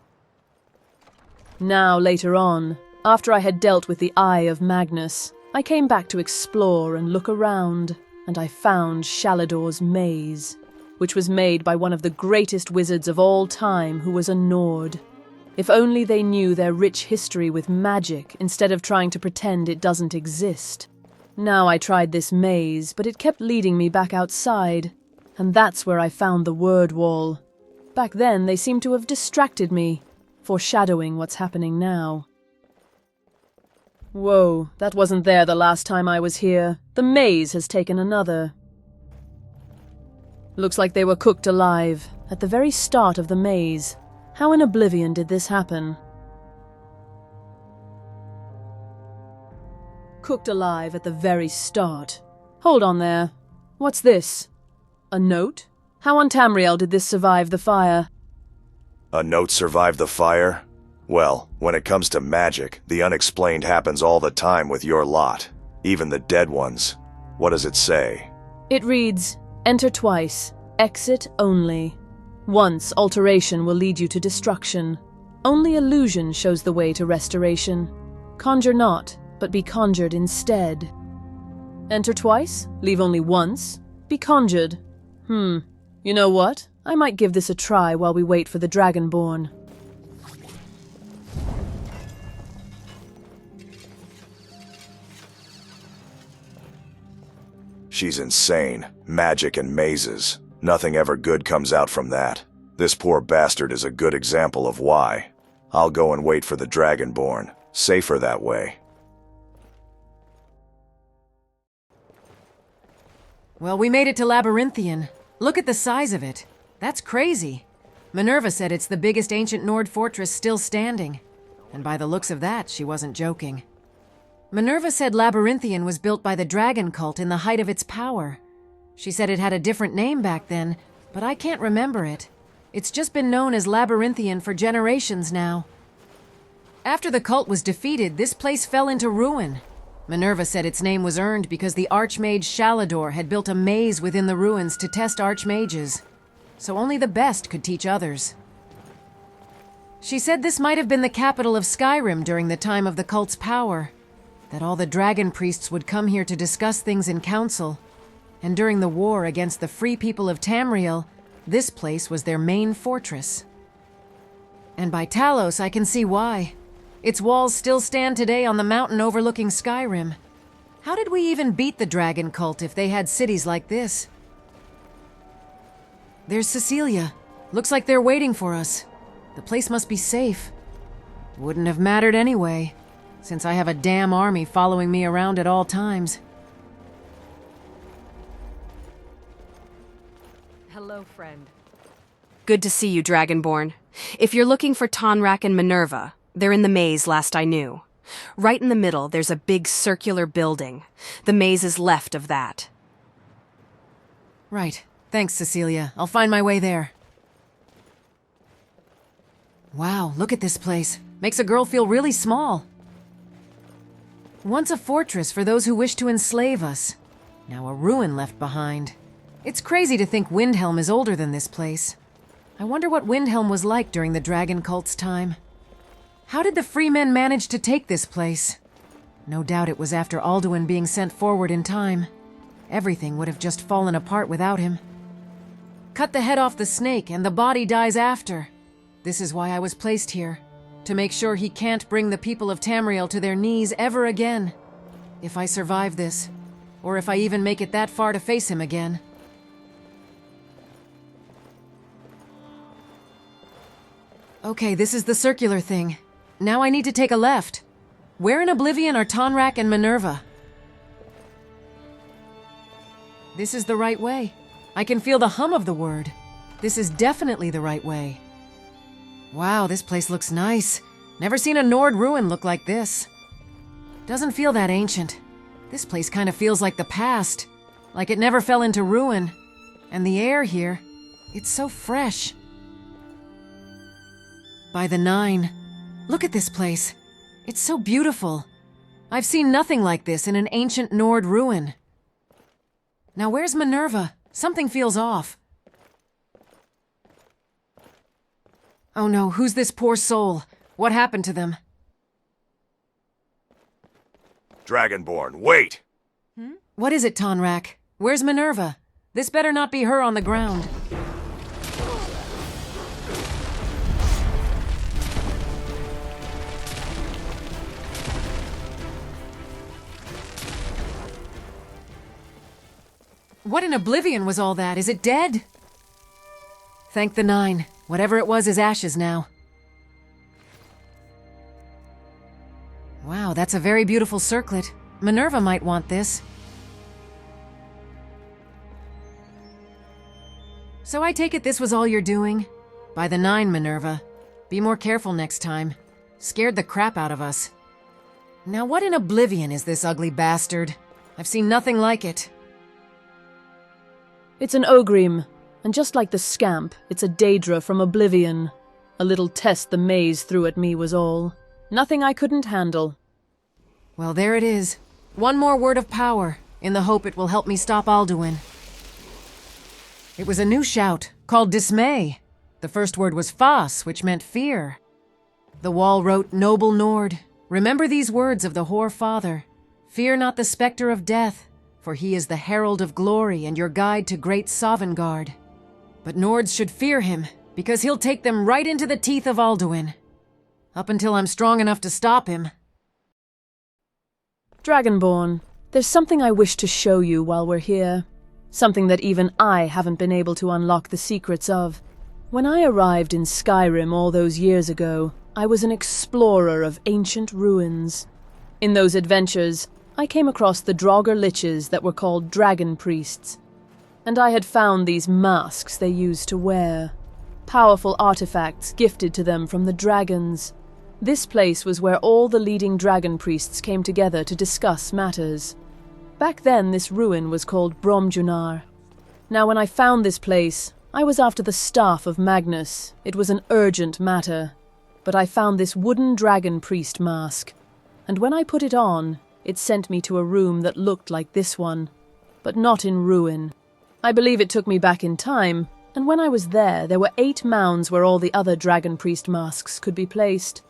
Now, later on, after I had dealt with the Eye of Magnus, I came back to explore and look around, and I found Shalador's Maze, which was made by one of the greatest wizards of all time who was a Nord. If only they knew their rich history with magic instead of trying to pretend it doesn't exist. Now I tried this maze, but it kept leading me back outside, and that's where I found the word wall. Back then, they seemed to have distracted me, foreshadowing what's happening now. Whoa, that wasn't there the last time I was here. The maze has taken another. Looks like they were cooked alive, at the very start of the maze. How in oblivion did this happen? Cooked alive at the very start. Hold on there. What's this? A note? How on Tamriel did this survive the fire? A note survived the fire? Well, when it comes to magic, the unexplained happens all the time with your lot. Even the dead ones. What does it say? It reads, "Enter twice, exit only. Once, alteration will lead you to destruction. Only illusion shows the way to restoration. Conjure not, but be conjured instead." Enter twice, leave only once, be conjured. You know what? I might give this a try while we wait for the Dragonborn. She's insane. Magic and mazes. Nothing ever good comes out from that. This poor bastard is a good example of why. I'll go and wait for the Dragonborn. Safer that way. Well, we made it to Labyrinthian. Look at the size of it. That's crazy. Minerva said it's the biggest ancient Nord fortress still standing. And by the looks of that, she wasn't joking. Minerva said Labyrinthian was built by the dragon cult in the height of its power. She said it had a different name back then, but I can't remember it. It's just been known as Labyrinthian for generations now. After the cult was defeated, this place fell into ruin. Minerva said its name was earned because the Archmage Shalador had built a maze within the ruins to test Archmages, so only the best could teach others. She said this might have been the capital of Skyrim during the time of the cult's power, that all the dragon priests would come here to discuss things in council, and during the war against the free people of Tamriel, this place was their main fortress. And by Talos, I can see why. Its walls still stand today on the mountain overlooking Skyrim. How did we even beat the dragon cult if they had cities like this? There's Cecilia. Looks like they're waiting for us. The place must be safe. Wouldn't have mattered anyway, since I have a damn army following me around at all times. Hello, friend. Good to see you, Dragonborn. If you're looking for Tonrak and Minerva, they're in the maze last I knew. Right in the middle, there's a big circular building. The maze is left of that. Right. Thanks, Cecilia. I'll find my way there. Wow, look at this place. Makes a girl feel really small. Once a fortress for those who wish to enslave us. Now a ruin left behind. It's crazy to think Windhelm is older than this place. I wonder what Windhelm was like during the dragon cult's time. How did the free men manage to take this place? No doubt it was after Alduin being sent forward in time. Everything would have just fallen apart without him. cut the head off the snake and the body dies after. This is why I was placed here, to make sure he can't bring the people of Tamriel to their knees ever again. If I survive this, or if I even make it that far to face him again. Okay, this is the circular thing. Now I need to take a left. Where in Oblivion are Tonrak and Minerva? This is the right way. I can feel the hum of the word. This is definitely the right way. Wow, this place looks nice. Never seen a Nord ruin look like this. Doesn't feel that ancient. This place kind of feels like the past. Like it never fell into ruin. And the air here, it's so fresh. By the Nine. Look at this place. It's so beautiful. I've seen nothing like this in an ancient Nord ruin. Now where's Minerva? Something feels off. Oh no, who's this poor soul? What happened to them? Dragonborn, wait! What is it, Tonrak? Where's Minerva? This better not be her on the ground. What in Oblivion was all that? Is it dead? Thank the Nine. Whatever it was is ashes now. Wow, that's a very beautiful circlet. Minerva might want this. So I take it this was all you're doing? By the Nine, Minerva. Be more careful next time. Scared the crap out of us. Now what in Oblivion is this ugly bastard? I've seen nothing like it. It's an Ogrim, and just like the scamp, it's a Daedra from Oblivion. A little test the maze threw at me was all. Nothing I couldn't handle. Well, there it is. One more word of power, in the hope it will help me stop Alduin. It was a new shout, called Dismay. The first word was Fas, which meant fear. The wall wrote, Noble Nord, remember these words of the Hoar Father. Fear not the specter of death, for he is the herald of glory and your guide to great Sovngarde. But Nords should fear him, because he'll take them right into the teeth of Alduin. Up until I'm strong enough to stop him. Dragonborn, there's something I wish to show you while we're here. Something that even I haven't been able to unlock the secrets of. When I arrived in Skyrim all those years ago, I was an explorer of ancient ruins. In those adventures, I came across the Draugr liches that were called dragon priests. And I had found these masks they used to wear. Powerful artifacts gifted to them from the dragons. This place was where all the leading dragon priests came together to discuss matters. Back then, this ruin was called Bromjunar. Now, when I found this place, I was after the staff of Magnus. It was an urgent matter. But I found this wooden dragon priest mask. And when I put it on, it sent me to a room that looked like this one. But not in ruin. I believe it took me back in time, and when I was there were 8 mounds where all the other dragon priest masks could be placed.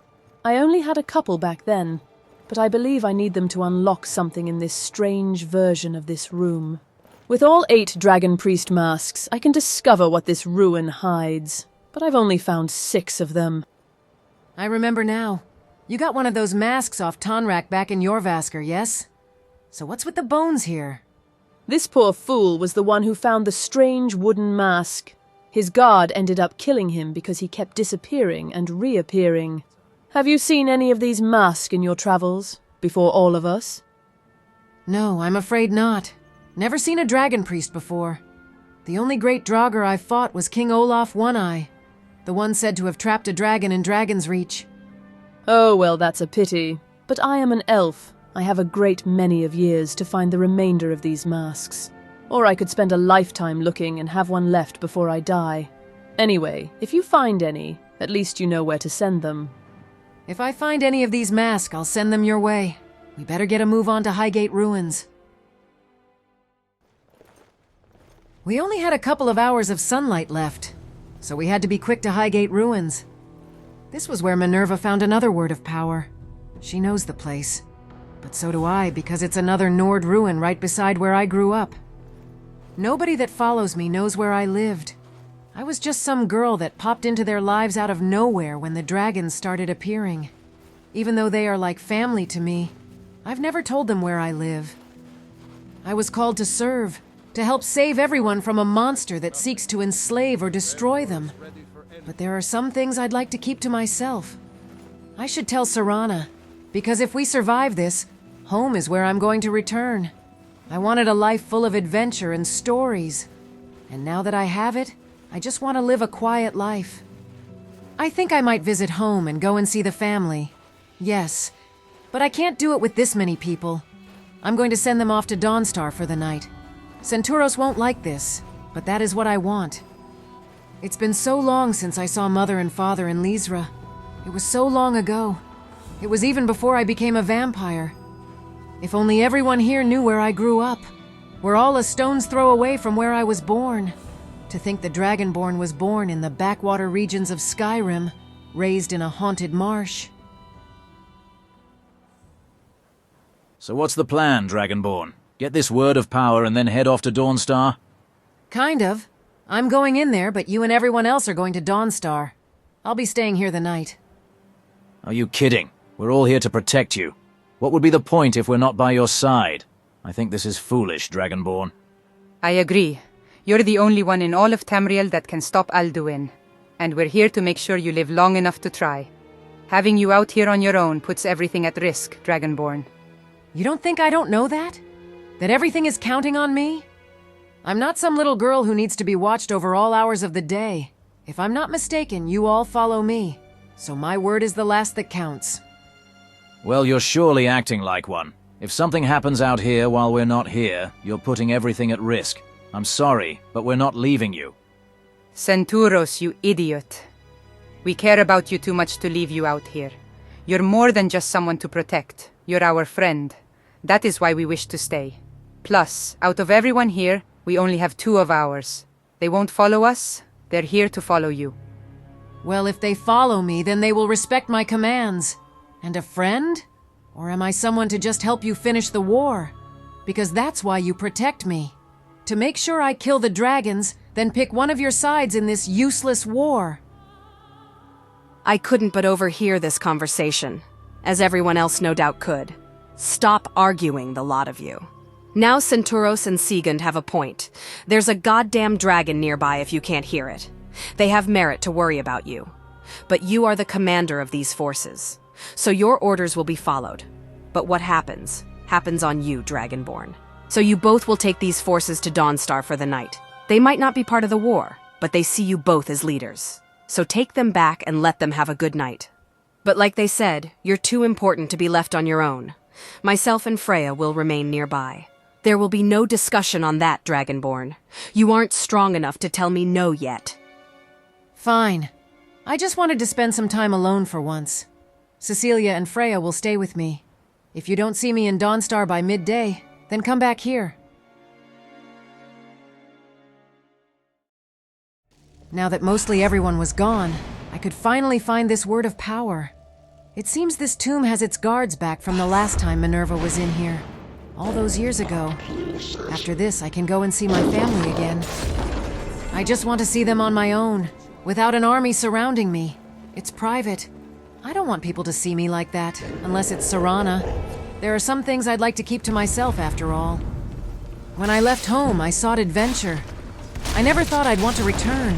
I only had a couple back then, but I believe I need them to unlock something in this strange version of this room. With all 8 dragon priest masks, I can discover what this ruin hides, but I've only found 6 of them. I remember now. You got one of those masks off Tonrak back in Jorvaskr, yes? So what's with the bones here? This poor fool was the one who found the strange wooden mask. His guard ended up killing him because he kept disappearing and reappearing. Have you seen any of these masks in your travels, before all of us? No, I'm afraid not. Never seen a dragon priest before. The only great Draugr I've fought was King Olaf One-Eye, the one said to have trapped a dragon in Dragon's Reach. Oh, well, that's a pity. But I am an elf. I have a great many of years to find the remainder of these masks. Or I could spend a lifetime looking and have one left before I die. Anyway, if you find any, at least you know where to send them. If I find any of these masks, I'll send them your way. We better get a move on to Highgate Ruins. We only had a couple of hours of sunlight left, so we had to be quick to Highgate Ruins. This was where Minerva found another word of power. She knows the place. But so do I, because it's another Nord ruin right beside where I grew up. Nobody that follows me knows where I lived, I was just some girl that popped into their lives out of nowhere when the dragons started appearing. Even though they are like family to me, I've never told them where I live. I was called to serve, to help save everyone from a monster that seeks to enslave or destroy them. But there are some things I'd like to keep to myself. I should tell Serana, because if we survive this, home is where I'm going to return. I wanted a life full of adventure and stories. And now that I have it, I just want to live a quiet life. I think I might visit home and go and see the family. Yes, but I can't do it with this many people. I'm going to send them off to Dawnstar for the night. Senturos won't like this, but that is what I want. It's been so long since I saw Mother and Father in Lysra. It was so long ago. It was even before I became a vampire. If only everyone here knew where I grew up. We're all a stone's throw away from where I was born. To think the Dragonborn was born in the backwater regions of Skyrim, raised in a haunted marsh. So what's the plan, Dragonborn? Get this word of power and then head off to Dawnstar? Kind of. I'm going in there, but you and everyone else are going to Dawnstar. I'll be staying here the night. Are you kidding? We're all here to protect you. What would be the point if we're not by your side? I think this is foolish, Dragonborn. I agree. You're the only one in all of Tamriel that can stop Alduin. And we're here to make sure you live long enough to try. Having you out here on your own puts everything at risk, Dragonborn. You don't think I don't know that? That everything is counting on me? I'm not some little girl who needs to be watched over all hours of the day. If I'm not mistaken, you all follow me. So my word is the last that counts. Well, you're surely acting like one. If something happens out here while we're not here, you're putting everything at risk. I'm sorry, but we're not leaving you. Senturos, you idiot. We care about you too much to leave you out here. You're more than just someone to protect. You're our friend. That is why we wish to stay. Plus, out of everyone here, we only have 2 of ours. They won't follow us. They're here to follow you. Well, if they follow me, then they will respect my commands. And a friend? Or am I someone to just help you finish the war? Because that's why you protect me. To make sure I kill the dragons, then pick one of your sides in this useless war. I couldn't but overhear this conversation, as everyone else no doubt could. Stop arguing, the lot of you. Now Senturos and Sigund have a point. There's a goddamn dragon nearby if you can't hear it. They have merit to worry about you. But you are the commander of these forces. So your orders will be followed. But what happens on you, Dragonborn. So you both will take these forces to Dawnstar for the night. They might not be part of the war, but they see you both as leaders. So take them back and let them have a good night. But like they said, you're too important to be left on your own. Myself and Freya will remain nearby. There will be no discussion on that, Dragonborn. You aren't strong enough to tell me no yet. Fine. I just wanted to spend some time alone for once. Cecilia and Freya will stay with me. If you don't see me in Dawnstar by midday, then come back here. Now that mostly everyone was gone, I could finally find this word of power. It seems this tomb has its guards back from the last time Minerva was in here. All those years ago. After this, I can go and see my family again. I just want to see them on my own, without an army surrounding me. It's private. I don't want people to see me like that, unless it's Serana. There are some things I'd like to keep to myself, after all. When I left home, I sought adventure. I never thought I'd want to return.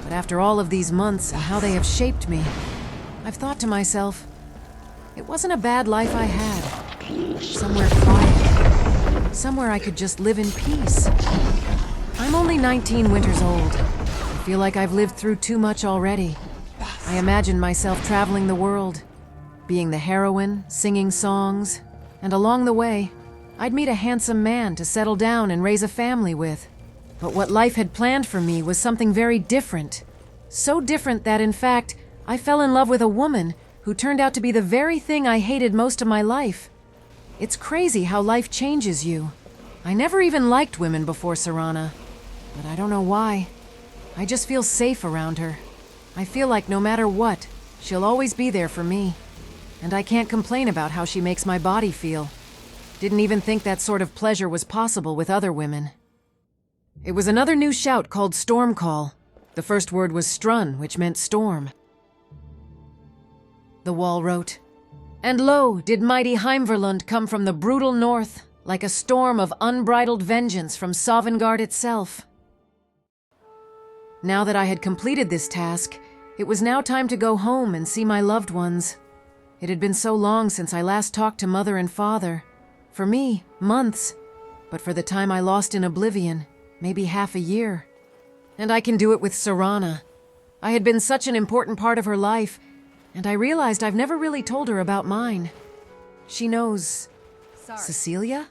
But after all of these months and how they have shaped me, I've thought to myself, it wasn't a bad life I had. Somewhere quiet. Somewhere I could just live in peace. I'm only 19 winters old. I feel like I've lived through too much already. I imagine myself traveling the world, being the heroine, singing songs, and along the way, I'd meet a handsome man to settle down and raise a family with. But what life had planned for me was something very different. So different that, in fact, I fell in love with a woman who turned out to be the very thing I hated most of my life. It's crazy how life changes you. I never even liked women before Serana, but I don't know why. I just feel safe around her. I feel like no matter what, she'll always be there for me. And I can't complain about how she makes my body feel. Didn't even think that sort of pleasure was possible with other women. It was another new shout called Stormcall. The first word was strun, which meant storm. The wall wrote, "And lo, did mighty Heimverlund come from the brutal north, like a storm of unbridled vengeance from Sovngarde itself." Now that I had completed this task, it was now time to go home and see my loved ones. It had been so long since I last talked to Mother and Father. For me, months. But for the time I lost in oblivion, maybe half a year. And I can do it with Serana. I had been such an important part of her life, and I realized I've never really told her about mine. She knows... Cecilia?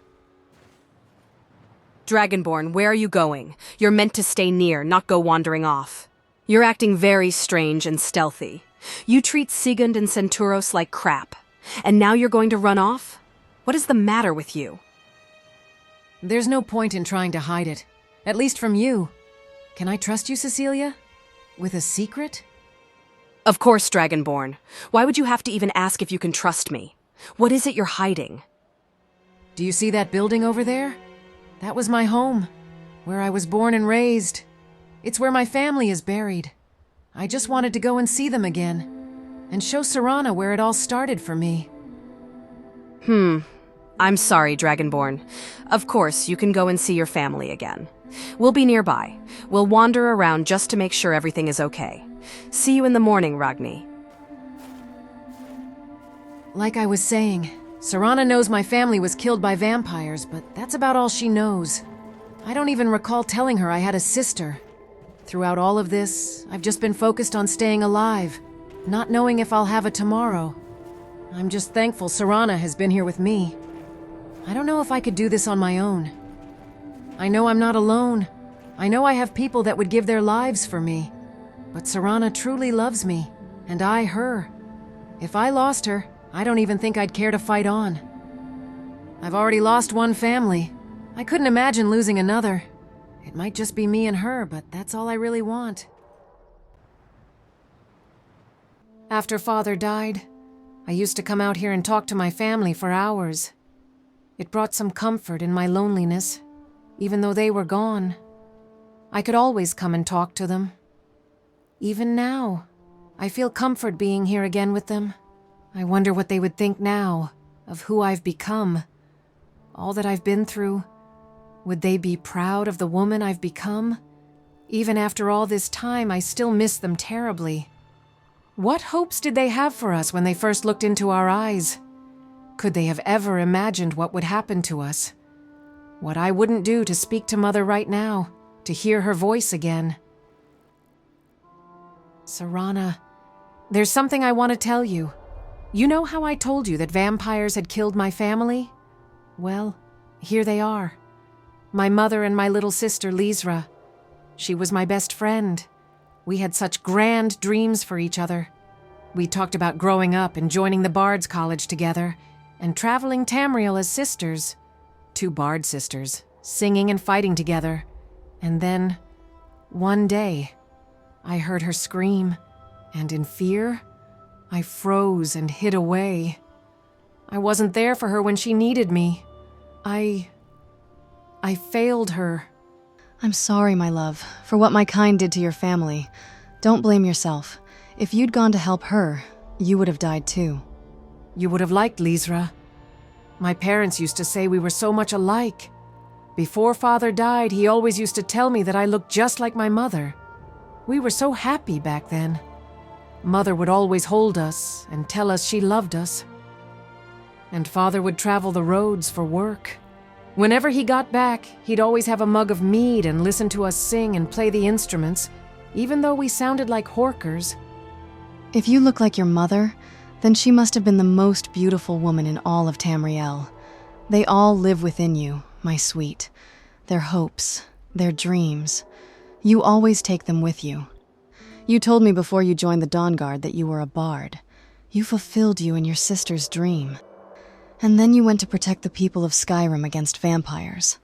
Dragonborn, where are you going? You're meant to stay near, not go wandering off. You're acting very strange and stealthy. You treat Sigund and Senturos like crap. And now you're going to run off? What is the matter with you? There's no point in trying to hide it. At least from you. Can I trust you, Cecilia? With a secret? Of course, Dragonborn. Why would you have to even ask if you can trust me? What is it you're hiding? Do you see that building over there? That was my home, where I was born and raised. It's where my family is buried. I just wanted to go and see them again, and show Serana where it all started for me. I'm sorry, Dragonborn. Of course, you can go and see your family again. We'll be nearby. We'll wander around just to make sure everything is okay. See you in the morning, Ragni. Like I was saying, Serana knows my family was killed by vampires, but that's about all she knows. I don't even recall telling her I had a sister. Throughout all of this, I've just been focused on staying alive, not knowing if I'll have a tomorrow. I'm just thankful Serana has been here with me. I don't know if I could do this on my own. I know I'm not alone. I know I have people that would give their lives for me. But Serana truly loves me, and I her. If I lost her, I don't even think I'd care to fight on. I've already lost one family. I couldn't imagine losing another. It might just be me and her, but that's all I really want. After Father died, I used to come out here and talk to my family for hours. It brought some comfort in my loneliness, even though they were gone. I could always come and talk to them. Even now, I feel comfort being here again with them. I wonder what they would think now, of who I've become. All that I've been through. Would they be proud of the woman I've become? Even after all this time, I still miss them terribly. What hopes did they have for us when they first looked into our eyes? Could they have ever imagined what would happen to us? What I wouldn't do to speak to Mother right now, to hear her voice again. Serana, there's something I want to tell you. You know how I told you that vampires had killed my family? Well, here they are. My mother and my little sister, Lisra. She was my best friend. We had such grand dreams for each other. We talked about growing up and joining the Bard's College together, and traveling Tamriel as sisters. 2 Bard sisters, singing and fighting together. And then, one day, I heard her scream, and in fear, I froze and hid away. I wasn't there for her when she needed me. I failed her. I'm sorry, my love, for what my kind did to your family. Don't blame yourself. If you'd gone to help her, you would have died too. You would have liked Lisra. My parents used to say we were so much alike. Before Father died, he always used to tell me that I looked just like my mother. We were so happy back then. Mother would always hold us and tell us she loved us. And Father would travel the roads for work. Whenever he got back, he'd always have a mug of mead and listen to us sing and play the instruments, even though we sounded like horkers. If you look like your mother, then she must have been the most beautiful woman in all of Tamriel. They all live within you, my sweet. Their hopes, their dreams. You always take them with you. You told me before you joined the Dawn Guard that you were a bard. You fulfilled you and your sister's dream. And then you went to protect the people of Skyrim against vampires.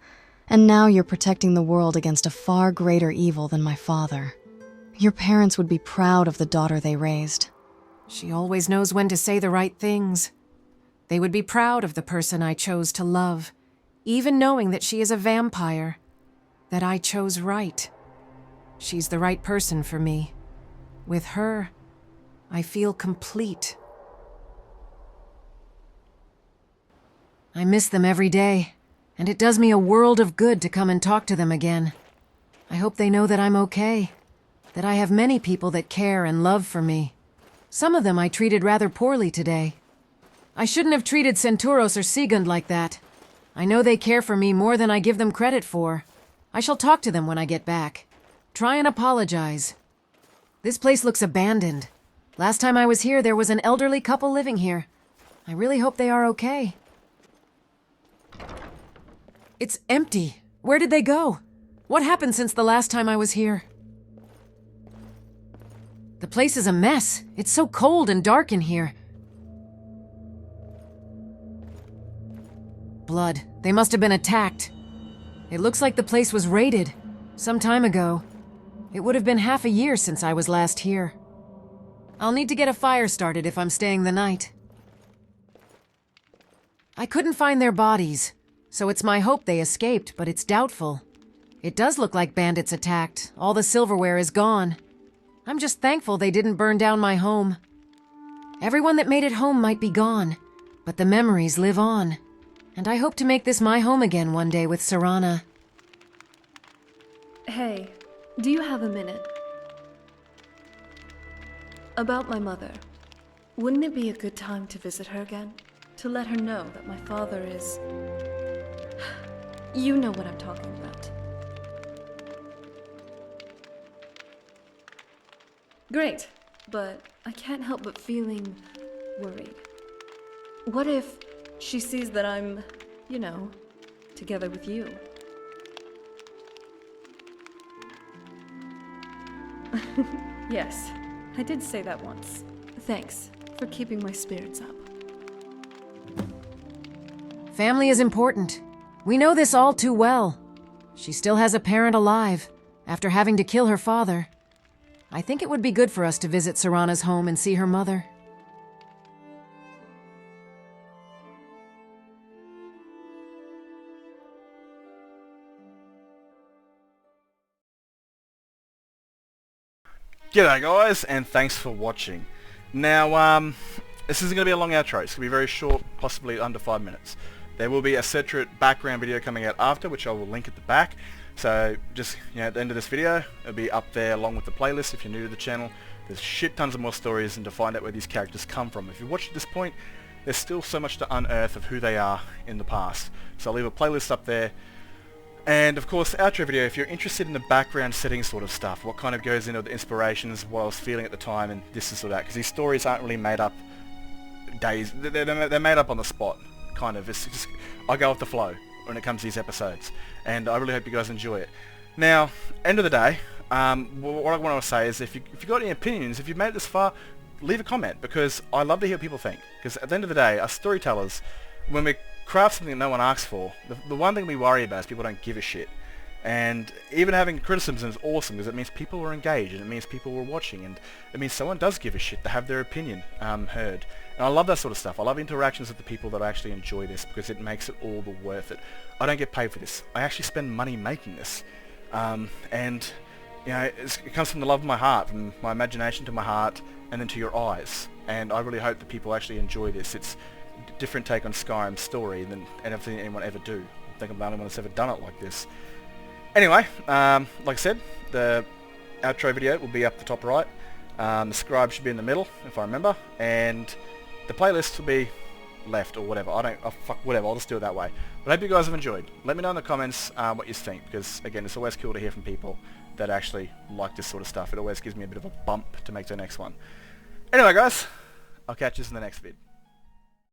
And now you're protecting the world against a far greater evil than my father. Your parents would be proud of the daughter they raised. She always knows when to say the right things. They would be proud of the person I chose to love, even knowing that she is a vampire, that I chose right. She's the right person for me. With her, I feel complete. I miss them every day, and it does me a world of good to come and talk to them again. I hope they know that I'm okay, that I have many people that care and love for me. Some of them I treated rather poorly today. I shouldn't have treated Senturos or Sigund like that. I know they care for me more than I give them credit for. I shall talk to them when I get back. Try and apologize. This place looks abandoned. Last time I was here, there was an elderly couple living here. I really hope they are okay. It's empty. Where did they go? What happened since the last time I was here? The place is a mess. It's so cold and dark in here. Blood. They must have been attacked. It looks like the place was raided some time ago. It would have been half a year since I was last here. I'll need to get a fire started if I'm staying the night. I couldn't find their bodies, so it's my hope they escaped, but it's doubtful. It does look like bandits attacked. All the silverware is gone. I'm just thankful they didn't burn down my home. Everyone that made it home might be gone, but the memories live on. And I hope to make this my home again one day with Serana. Hey, do you have a minute? About my mother. Wouldn't it be a good time to visit her again? To let her know that my father is... You know what I'm talking about. Great, but I can't help but feeling worried. What if she sees that I'm, you know, together with you? Yes, I did say that once. Thanks for keeping my spirits up. Family is important. We know this all too well. She still has a parent alive, after having to kill her father. I think it would be good for us to visit Serana's home and see her mother. G'day guys, and thanks for watching. Now, this isn't going to be a long outro. It's going to be very short, possibly under 5 minutes. There will be a separate background video coming out after, which I will link at the back. So, just, at the end of this video, it'll be up there along with the playlist if you're new to the channel. There's shit tons of more stories and to find out where these characters come from. If you've watched at this point, there's still so much to unearth of who they are in the past. So I'll leave a playlist up there. And of course, the outro video, if you're interested in the background setting sort of stuff, what kind of goes into the inspirations, what I was feeling at the time, and this and sort of that, because these stories aren't really made up days, they're made up on the spot, kind of. It's just, I go off the flow when it comes to these episodes, and I really hope you guys enjoy it. Now, end of the day, what I want to say is if you've got any opinions, if you've made it this far, leave a comment, because I love to hear what people think, because at the end of the day, us storytellers, when we craft something that no one asks for, the one thing we worry about is people don't give a shit. And even having criticism is awesome because it means people are engaged and it means people were watching and it means someone does give a shit to have their opinion heard. And I love that sort of stuff. I love interactions with the people that actually enjoy this because it makes it all the worth it. I don't get paid for this. I actually spend money making this. And it comes from the love of my heart, from my imagination to my heart and then to your eyes. And I really hope that people actually enjoy this. It's different take on Skyrim's story than anything anyone ever do. I think I'm the only one that's ever done it like this. Anyway, like I said, the outro video will be up the top right. The scribe should be in the middle, if I remember, and the playlist will be left or whatever. Whatever, I'll just do it that way. But I hope you guys have enjoyed. Let me know in the comments what you think, because again, it's always cool to hear from people that actually like this sort of stuff. It always gives me a bit of a bump to make the next one. Anyway guys, I'll catch you in the next vid.